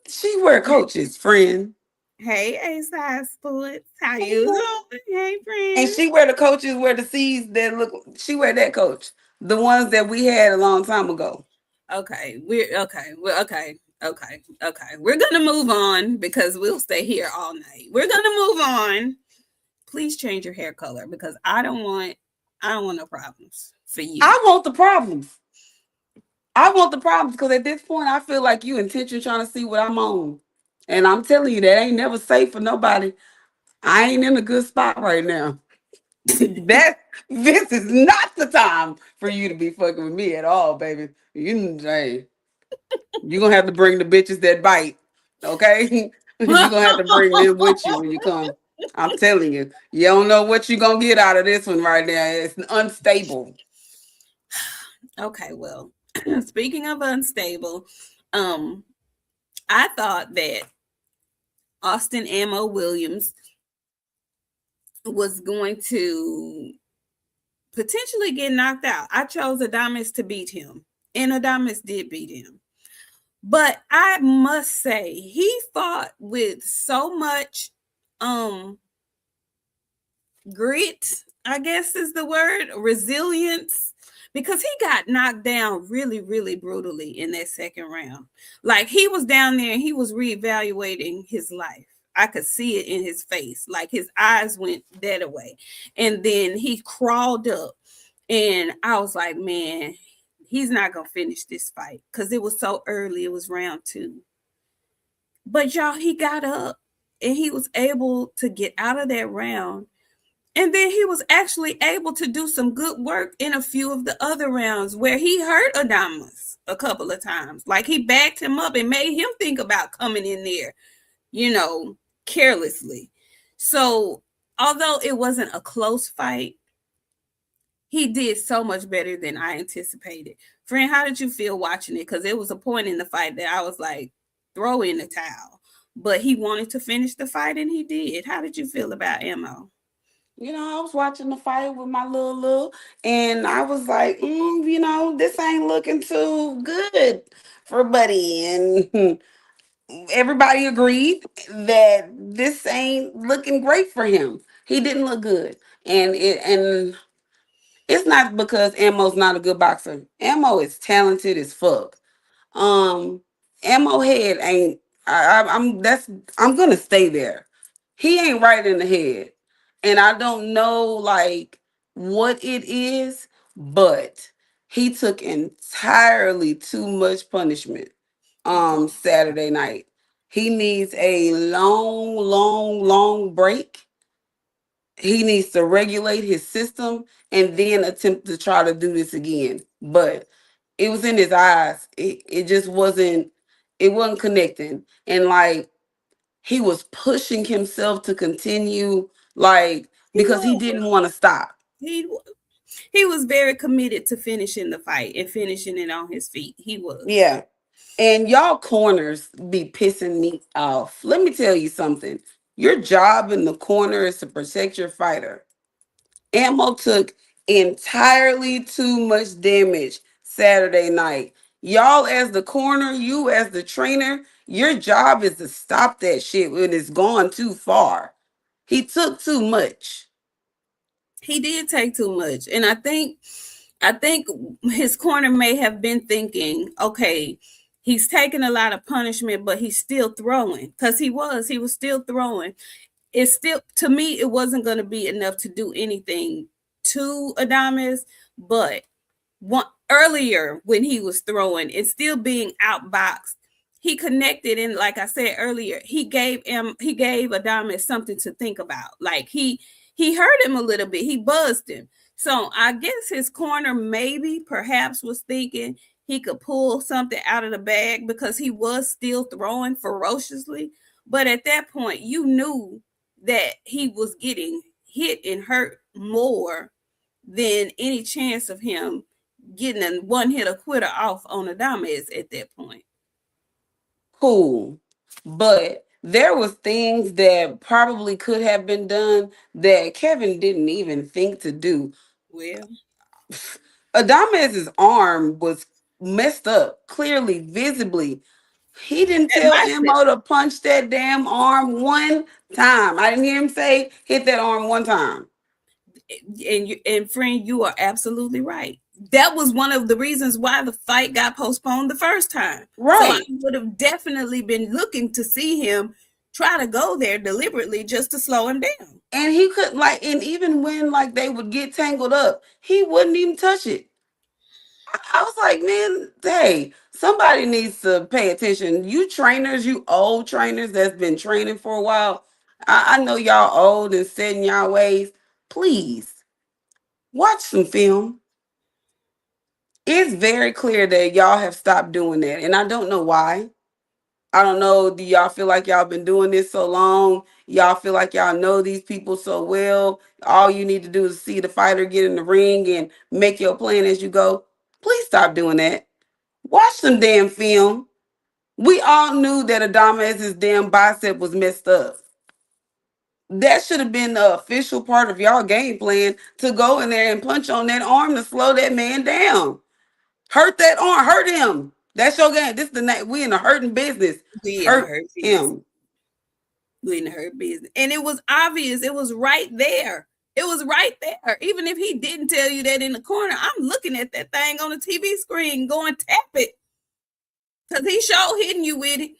She wear coaches, friend. Hey, A-Side Sports. How Hey, you girl. doing? Hey, And friend. she wear the coaches where the C's that look she wear that coach. The ones that we had a long time ago. Okay, okay. We're gonna move on because we'll stay here all night. We're gonna move on. Please change your hair color because I don't want no problems for you. I want the problems. I want the problems because at this point I feel like you intention trying to see what I'm on. And I'm telling you that ain't never safe for nobody. I ain't in a good spot right now. That this is not the time for you to be fucking with me at all, baby. Hey, you gonna have to bring the bitches that bite, okay? You gonna have to bring them with you when you come. I'm telling you, you don't know what you gonna get out of this one right now. It's unstable. Okay, well, speaking of unstable, um, I thought that Austin Ammo Williams was going to potentially get knocked out. I chose Adamas to beat him, and Adamas did beat him. But I must say, he fought with so much grit, I guess is the word, resilience, because he got knocked down really, really brutally in that second round. Like he was down there and he was reevaluating his life. I could see it in his face. Like his eyes went dead away. And then he crawled up. And I was like, man, he's not going to finish this fight because it was so early. It was round 2. But y'all, he got up and he was able to get out of that round. And then he was actually able to do some good work in a few of the other rounds where he hurt Adamas a couple of times. Like he backed him up and made him think about coming in there, you know, carelessly. So, although it wasn't a close fight, he did so much better than I anticipated. Friend, how did you feel watching it? Because it was a point in the fight that I was like, throw in the towel. But he wanted to finish the fight and he did. How did you feel about Ammo? I was watching the fight with my little, and I was like, this ain't looking too good for Buddy. And everybody agreed that this ain't looking great for him. He didn't look good. And it's not because Ammo's not a good boxer. Ammo is talented as fuck. Um, Ammo head ain't. I'm gonna stay there. He ain't right in the head, and I don't know like what it is, but he took entirely too much punishment. Saturday night, he needs a long, long, long break. He needs to regulate his system and then attempt to try to do this again. But it was in his eyes. It just wasn't. It wasn't connecting, and like he was pushing himself to continue, like He because he was. didn't want to stop. He he was very committed to finishing the fight and finishing it on his feet. He was. Yeah, and y'all corners be pissing me off. Let me tell you something. Your job in the corner is to protect your fighter. Ammo took entirely too much damage Saturday night. Y'all, as the corner, you as the trainer, your job is to stop that shit when it's gone too far. He took too much. He did take too much. And I think his corner may have been thinking, okay, he's taking a lot of punishment, but he's still throwing. Because he was still throwing. it's still, to me, it wasn't going to be enough to do anything to Adamas, but one earlier when he was throwing and still being outboxed, he connected, and like I said earlier, he gave Adamas something to think about. Like he hurt him a little bit, he buzzed him. So I guess his corner maybe perhaps was thinking he could pull something out of the bag because he was still throwing ferociously. But at that point, you knew that he was getting hit and hurt more than any chance of him getting a one hit a quitter off on Adames at that point. Cool. But there was things that probably could have been done that Kevin didn't even think to do. Well, Adamez's arm was messed up, clearly, visibly. He didn't at tell my Mo to punch that damn arm one time. I didn't hear him say hit that arm one time. and friend, you are absolutely right. That was one of the reasons why the fight got postponed the first time. Right. So I would have definitely been looking to see him try to go there deliberately just to slow him down. And he couldn't, like, and even when like they would get tangled up, he wouldn't even touch it. I was like, man, hey, somebody needs to pay attention. You trainers, you old trainers that's been training for a while. I know y'all old and set in y'all ways. Please watch some film. It's very clear that y'all have stopped doing that. And I don't know why. I don't know. Do y'all feel like y'all been doing this so long? Y'all feel like y'all know these people so well. All you need to do is see the fighter get in the ring and make your plan as you go. Please stop doing that. Watch some damn film. We all knew that Adamez's damn bicep was messed up. That should have been the official part of y'all game plan to go in there and punch on that arm to slow that man down. Hurt that arm, hurt him. That's your game. This is the night we in a hurting business. We in a Hurt hurt business. him. We in a hurt business. And it was obvious. It was right there. It was right there. Even if he didn't tell you that in the corner, I'm looking at that thing on the TV screen going, tap it. Because he sure hitting you with it.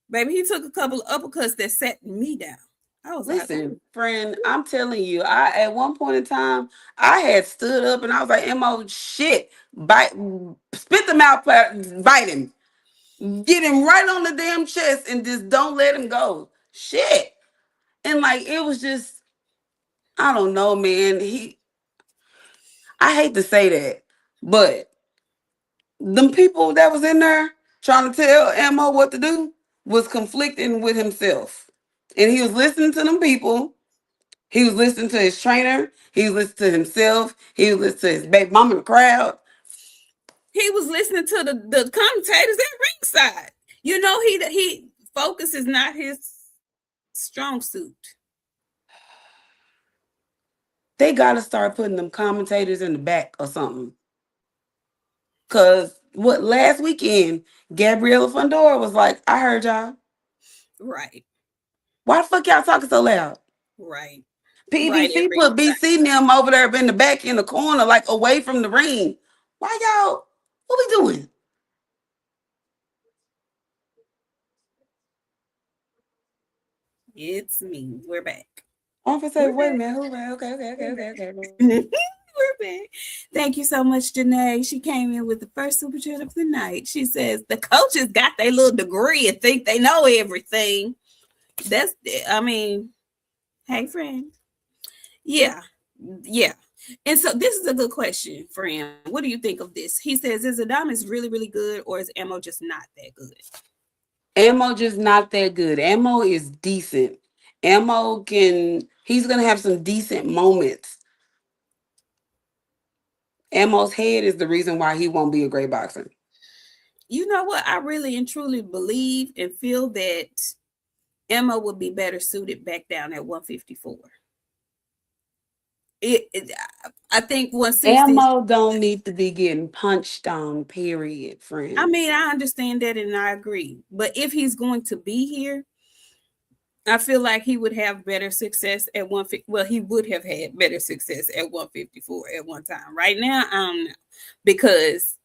Baby, he took a couple of uppercuts that set me down. I was Listen, like, friend, I'm telling you, I at one point in time, I had stood up and I was like, Mo, shit, bite, spit them out, bite him. Get him right on the damn chest and just don't let him go. Shit. And like, it was just, I don't know, man. I hate to say that, but them people that was in there trying to tell Mo what to do was conflicting with himself. And he was listening to them people. He was listening to his trainer. He was listening to himself. He was listening to his baby mama in the crowd. he was listening to the commentators at ringside. You know, he focus is not his strong suit. They got to start putting them commentators in the back or something. Because what last weekend, Gabriella Fondora was like, I heard y'all. Right. Why the fuck y'all talking so loud? Right. PBC put BC them over there in the back in the corner, like away from the ring. Why y'all? What we doing? It's me. We're back. I say, wait a minute. Okay. We're back. Thank you so much, Janae. She came in with the first super chat of the night. She says the coaches got their little degree and think they know everything. That's, I mean, hey, friend. Yeah. And so this is a good question, friend. What do you think of this? He says, is Adames really, really good, or is Ammo just not that good? Ammo just not that good. Ammo is decent. He's gonna have some decent moments. Ammo's head is the reason why he won't be a great boxer. You know what? I really and truly believe and feel that Ammo would be better suited back down at 154. I think 160. Ammo don't need to be getting punched on, period, friend. I mean, I understand that and I agree. But if he's going to be here, I feel like he would have better success at 150. Well, he would have had better success at 154 at one time. Right now, I don't know. Because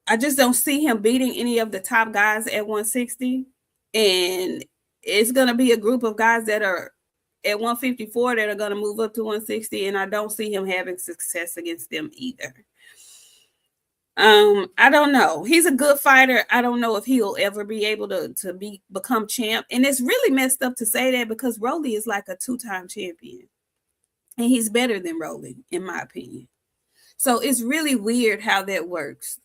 I just don't see him beating any of the top guys at 160. And it's gonna be a group of guys that are at 154 that are gonna move up to 160, and I don't see him having success against them either. I don't know. He's a good fighter. I don't know if he'll ever be able to become champ. And it's really messed up to say that because Rolly is like a 2-time champion. And he's better than Rolly, in my opinion. So it's really weird how that works.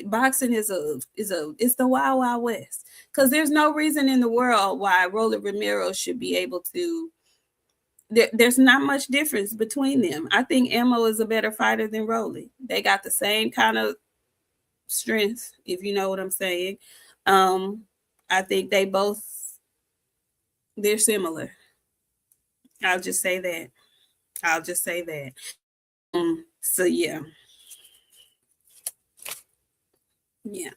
Boxing is it's the Wild Wild West. Because there's no reason in the world why Rolly Romero should be able to. There's not much difference between them. I think Amo is a better fighter than Rolly. They got the same kind of strength, if you know what I'm saying. I think they're similar. I'll just say that. So yeah. Yeah.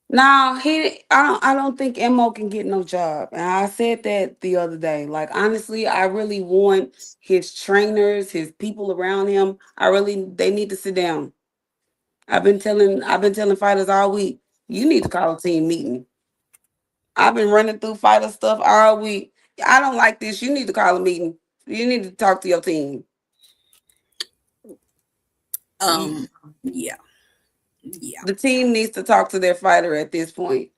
Now I don't think Mo can get no job. And I said that the other day. Like honestly, I really want his trainers, his people around him. They need to sit down. I've been telling fighters all week, you need to call a team meeting. I've been running through fighter stuff all week. I don't like this. You need to call a meeting. You need to talk to your team. Yeah. Yeah. The team needs to talk to their fighter at this point.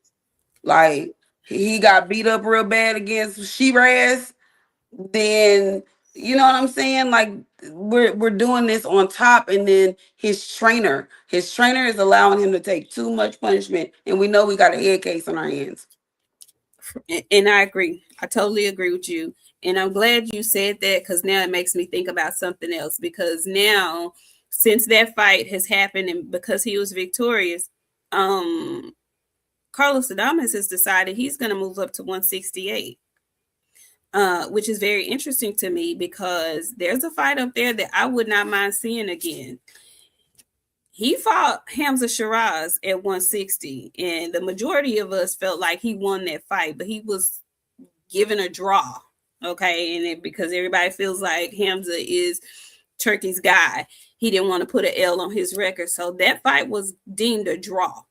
Like he got beat up real bad against Shiraz, then you know what I'm saying? Like we're doing this on top, and then his trainer is allowing him to take too much punishment, and we know we got a head case on our hands. And I agree. I totally agree with you. And I'm glad you said that because now it makes me think about something else. Because now, since that fight has happened and because he was victorious, Carlos Adames has decided he's going to move up to 168. Which is very interesting to me because there's a fight up there that I would not mind seeing again. He fought Hamza Shiraz at 160, and the majority of us felt like he won that fight, but he was given a draw. Okay, and because everybody feels like Hamza is Turkey's guy, he didn't want to put an L on his record, so that fight was deemed a draw.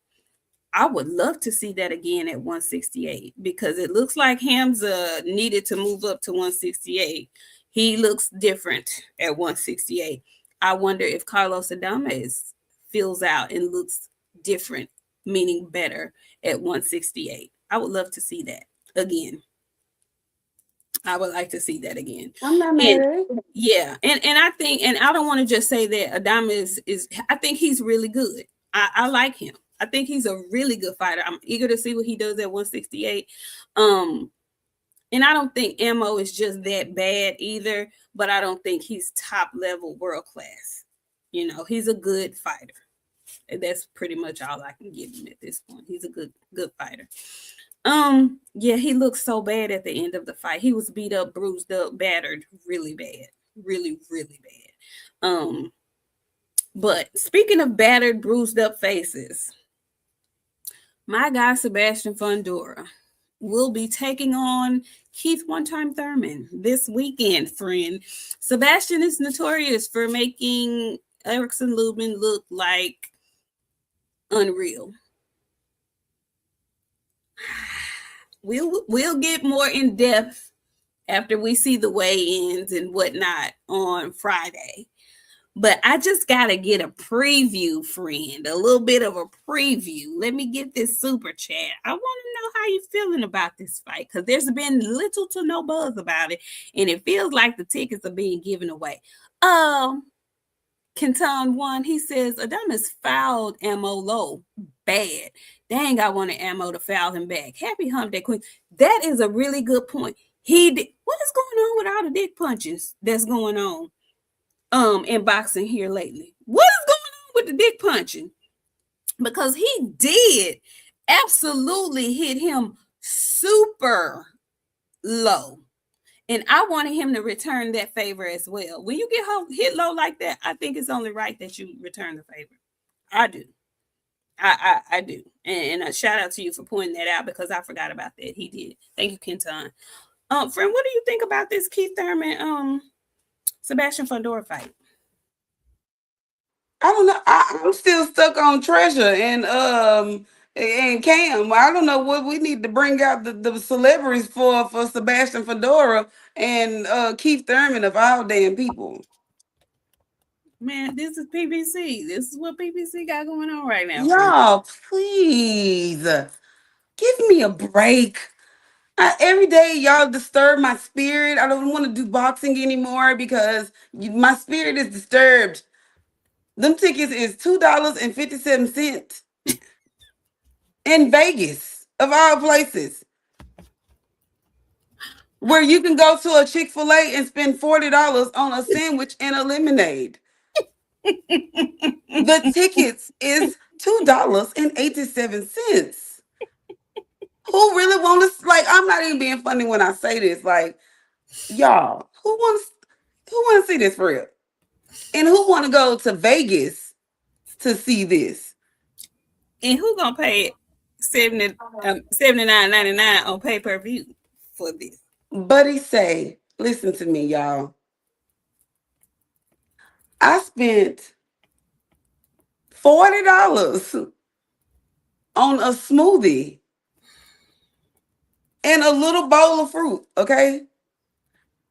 I would love to see that again at 168 because it looks like Hamza needed to move up to 168. He looks different at 168. I wonder if Carlos Adames fills out and looks different, meaning better at 168. I would love to see that again. I would like to see that again. I'm not mad at it. Yeah, and I think, and I don't want to just say that Adames is. I think he's really good. I like him. I think he's a really good fighter. I'm eager to see what he does at 168. And I don't think Mo is just that bad either, but I don't think he's top level world class. You know, he's a good fighter. And that's pretty much all I can give him at this point. He's a good fighter. Yeah, he looked so bad at the end of the fight. He was beat up, bruised up, battered really bad. Really, really bad. But speaking of battered, bruised up faces, my guy Sebastian Fondora will be taking on Keith One-Time Thurman this weekend, friend. Sebastian is notorious for making Erickson Lubin look like unreal. We'll get more in depth after we see the weigh-ins and whatnot on Friday. But I just got to get a preview, friend, a little bit of a preview. Let me get this super chat. I want to know how you're feeling about this fight because there's been little to no buzz about it, and it feels like the tickets are being given away. Kenton one, he says, Adames fouled Amo low. Bad. Dang, I wanted Amo to foul him back. Happy hump day, Queen. That is a really good point. What is going on with all the dick punches that's going on? In boxing here lately. What is going on with the dick punching? Because he did absolutely hit him super low. And I wanted him to return that favor as well. When you get hit low like that, I think it's only right that you return the favor. I do. I do. And a shout out to you for pointing that out because I forgot about that. He did. Thank you, Kenton. Friend, what do you think about this Keith Thurman Sebastian Fondora fight? I don't know. I'm still stuck on Treasure, and And Cam, I don't know what we need to bring out the celebrities for Sebastian Fondora and Keith Thurman of all damn people. Man, this is PBC. This is what PBC got going on right now, friend. Y'all, please give me a break. Every day, y'all disturb my spirit. I don't want to do boxing anymore because my spirit is disturbed. Them tickets is $2.57 in Vegas, of all places, where you can go to a Chick-fil-A and spend $40 on a sandwich and a lemonade. The tickets is $2.87. Who really want to, like, I'm not even being funny when I say this. Like, y'all, who wants to see this for real? And who want to go to Vegas to see this? And who gonna pay 79.99 on pay-per-view for this? Buddy say, listen to me, y'all. I spent $40 on a smoothie and a little bowl of fruit, okay?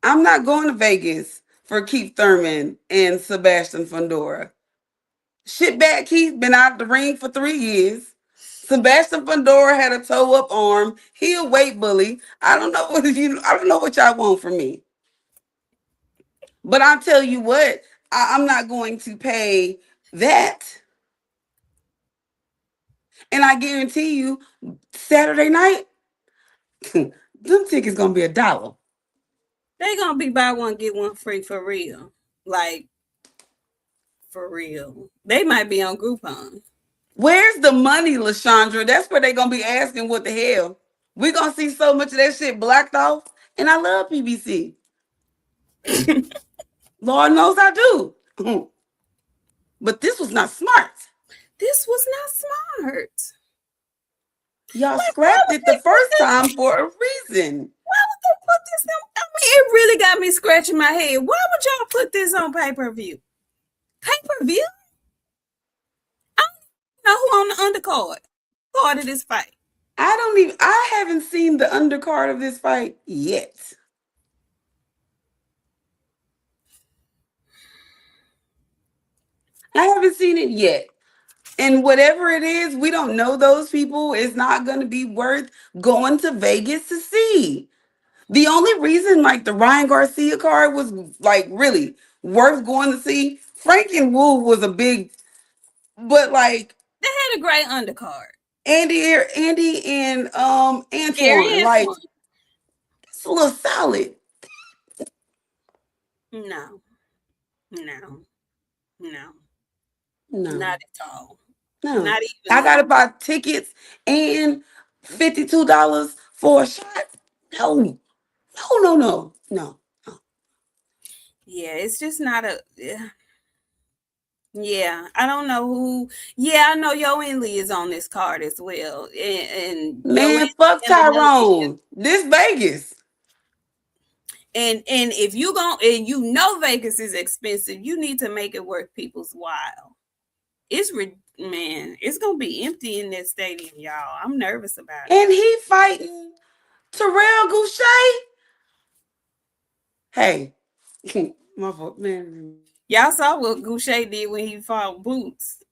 I'm not going to Vegas for Keith Thurman and Sebastian Fondora. Shitbag Keith been out the ring for 3 years. Sebastian Fondora had a toe up arm. He a weight bully. I don't know what y'all want from me. But I'll tell you what, I'm not going to pay that. And I guarantee you, Saturday night, them tickets gonna be $1. They gonna be buy one get one free for real. Like for real. They might be on Groupon. Where's the money, LaShondra? That's where they gonna be asking what the hell. We gonna see so much of that shit blacked off. And I love PBC. Lord knows I do. But this was not smart. This was not smart. Y'all Like, why scrapped would it they the first put time this? for a reason. Why would they put this on? I mean, it really got me scratching my head. Why would y'all put this on pay-per-view? Pay-per-view? I don't know who on the undercard part of this fight. I haven't seen the undercard of this fight yet. I haven't seen it yet. And whatever it is, we don't know those people. It's not going to be worth going to Vegas to see. The only reason, like, the Ryan Garcia card was, like, really worth going to see, Frank and Wu was a big, but, like, They had a great undercard. Andy and Gary Antoine, like, Antoine. it's a little solid. No, no, no, No, not at all. no. Not I even gotta buy tickets and $52 for a shot. No, no. yeah, it's just not a yeah. I don't know who. Yeah, I know Yo Enley is on this card as well, and Yo Man, Enley fuck and Menace. Tyrone. This Vegas. And if you go and you know Vegas is expensive, you need to make it worth people's while. Man, it's gonna be empty in that stadium, y'all. I'm nervous about it. And he fighting Terrell Goucher. Hey, my fault, man. Y'all saw what Goucher did when he fought Boots.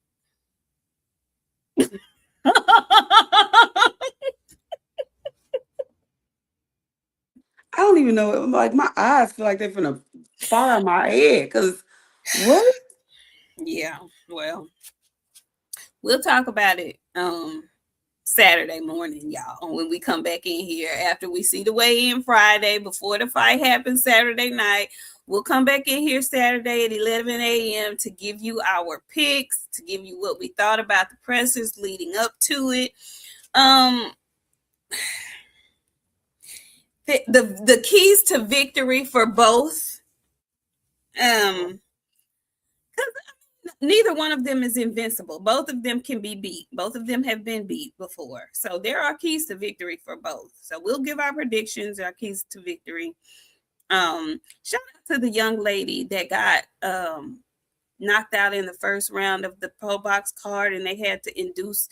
I don't even know. Like, my eyes feel like they're finna fall out my head. Cause what? Yeah, well, we'll talk about it Saturday morning, y'all, when we come back in here after we see the weigh-in Friday before the fight happens Saturday night. We'll come back in here Saturday at 11 a.m. to give you our picks, to give you what we thought about the pressers leading up to it. The keys to victory for both. Neither one of them is invincible. Both of them can be beat. Both of them have been beat before. So there are keys to victory for both. So we'll give our predictions, our keys to victory. Shout out to the young lady that got knocked out in the first round of the Pro Box card, and they had to induce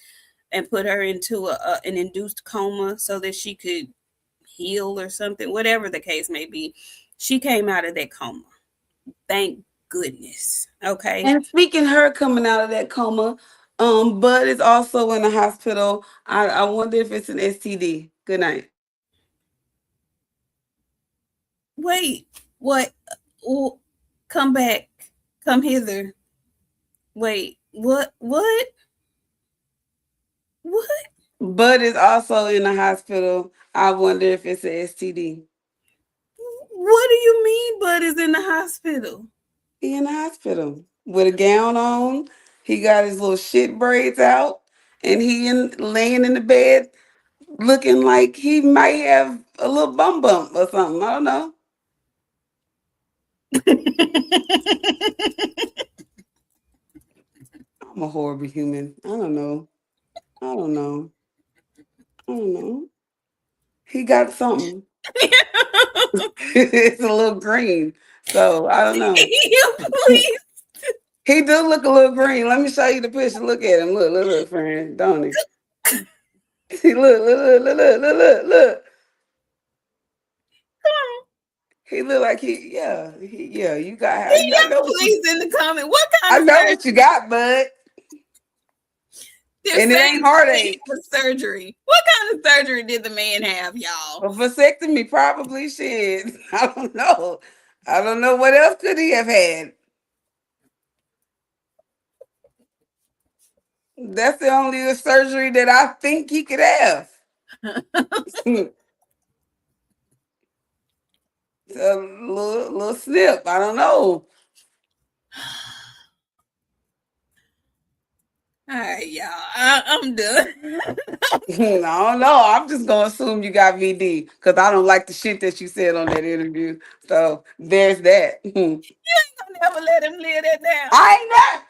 and put her into an induced coma so that she could heal or something, whatever the case may be. She came out of that coma. Thank goodness. Okay. And speaking her coming out of that coma, Bud is also in the hospital. I wonder if it's an STD. Good night. Wait, what? Oh, come back. Come hither. Wait, what? What? What? Bud is also in the hospital. I wonder if it's an STD. What do you mean Bud is in the hospital? He in the hospital with a gown on. He got his little shit braids out, and laying in the bed, looking like he might have a little bum bump or something. I don't know. I'm a horrible human. I don't know. I don't know. I don't know. He got something. It's a little green. So I don't know. You please. He do look a little green. Let me show you the picture. Look at him. Look, friend. Don't he? See, look. He look like yeah. You got, Can I y'all know what you, please in the comment what I kind of know what you got, bud. they're And it saying ain't he heartache. had surgery. What kind of surgery did the man have, y'all? A vasectomy, probably shit. I don't know. I don't know what else could he have had. That's the only surgery that I think he could have. A little snip. I don't know. All right, y'all. I'm done. I don't know. I'm just gonna assume you got VD because I don't like the shit that you said on that interview. So there's that. I'll never let him live that down.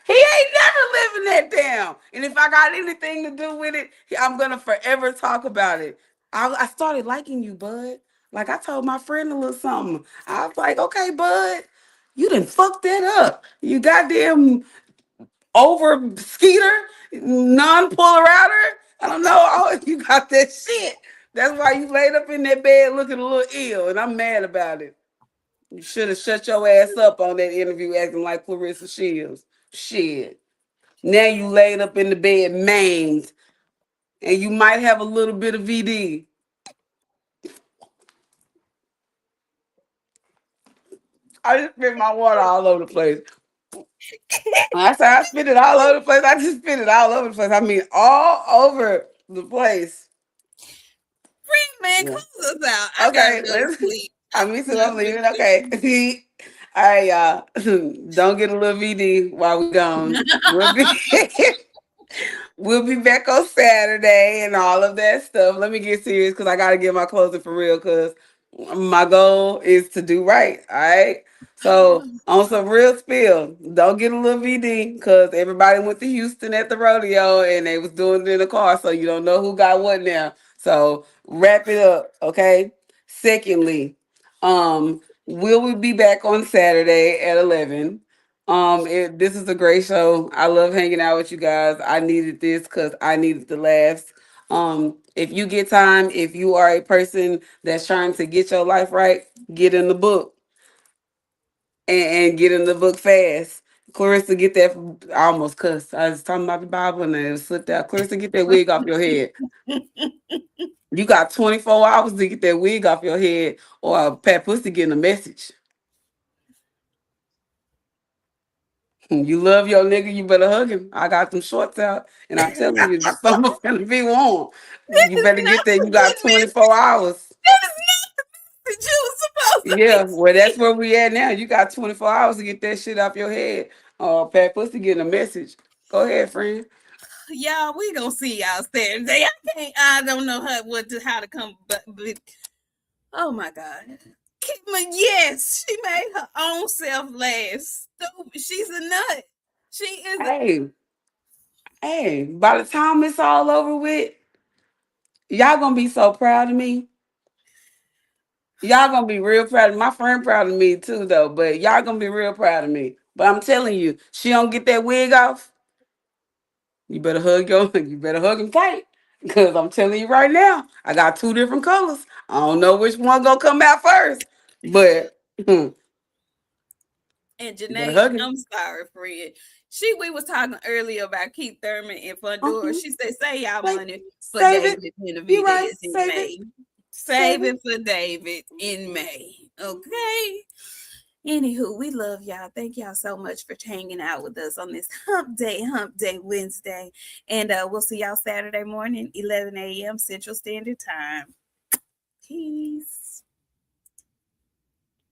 He ain't never living that down. And if I got anything to do with it, I'm gonna forever talk about it. I started liking you, Bud. Like I told my friend a little something. I was like, okay, Bud, you done fucked that up. You goddamn over Skeeter, non-puller outer. I don't know. Oh, you got that shit. That's why you laid up in that bed looking a little ill, and I'm mad about it. You should have shut your ass up on that interview acting like Clarissa Shields. Shit. Now you laid up in the bed maimed, and you might have a little bit of VD. I just spit my water all over the place. When I say I spit it all over the place, I just spit it all over the place. I mean, all over the place. Man, Yeah. close us out. I gotta Okay, go to sleep. I me too. I'm leaving. Okay. All right, y'all. Don't get a little VD while we gone. We'll be we'll be back on Saturday and all of that stuff. Let me get serious because I gotta get my closing for real because my goal is to do right. All right. So on some real spill, don't get a little VD because everybody went to Houston at the rodeo and they was doing it in the car, so you don't know who got what now. So wrap it up, okay? Secondly, will we be back on Saturday at 11? This is a great show. I love hanging out with you guys. I needed this because I needed the laughs. If you get time, if you are a person that's trying to get your life right, get in the book and get in the book fast. Clarissa, get that. I almost cussed. I was talking about the Bible and it slipped out. Clarissa, get that wig off your head. You got 24 hours to get that wig off your head, or Pat Pussy getting a message. You love your nigga, you better hug him. I got them shorts out, and I'm telling you, the summer's gonna be warm. That You is better not get there. the You got good 24 hours. that is not the message you were supposed to Yeah, be well, that's speaking. where we at now. You got 24 hours to get that shit off your head. Pat Pussy getting a message. Go ahead, friend. Y'all, we gonna see y'all Saturday. I don't know how to come, but oh my god. Yes, she made her own self laugh. Stupid. She's a nut. She is a Hey, hey, by the time it's all over with, y'all gonna be so proud of me. Y'all gonna be real proud of my friend proud of me too though, but y'all gonna be real proud of me. But I'm telling you, she don't get that wig off. You better hug him tight. Because I'm telling you right now, I got 2 different colors. I don't know which one gonna come out first. But And you better Janae, hug him. I'm sorry, friend. We was talking earlier about Keith Thurman and Fondora. Uh-huh. She said, "Save y'all Like, money for save it. David You right. Benavidez in Save it. May. Save Save it. it for David in May." Okay. Anywho, we love y'all. Thank y'all so much for hanging out with us on this Hump Day Wednesday. And we'll see y'all Saturday morning, 11 a.m. Central Standard Time. Peace.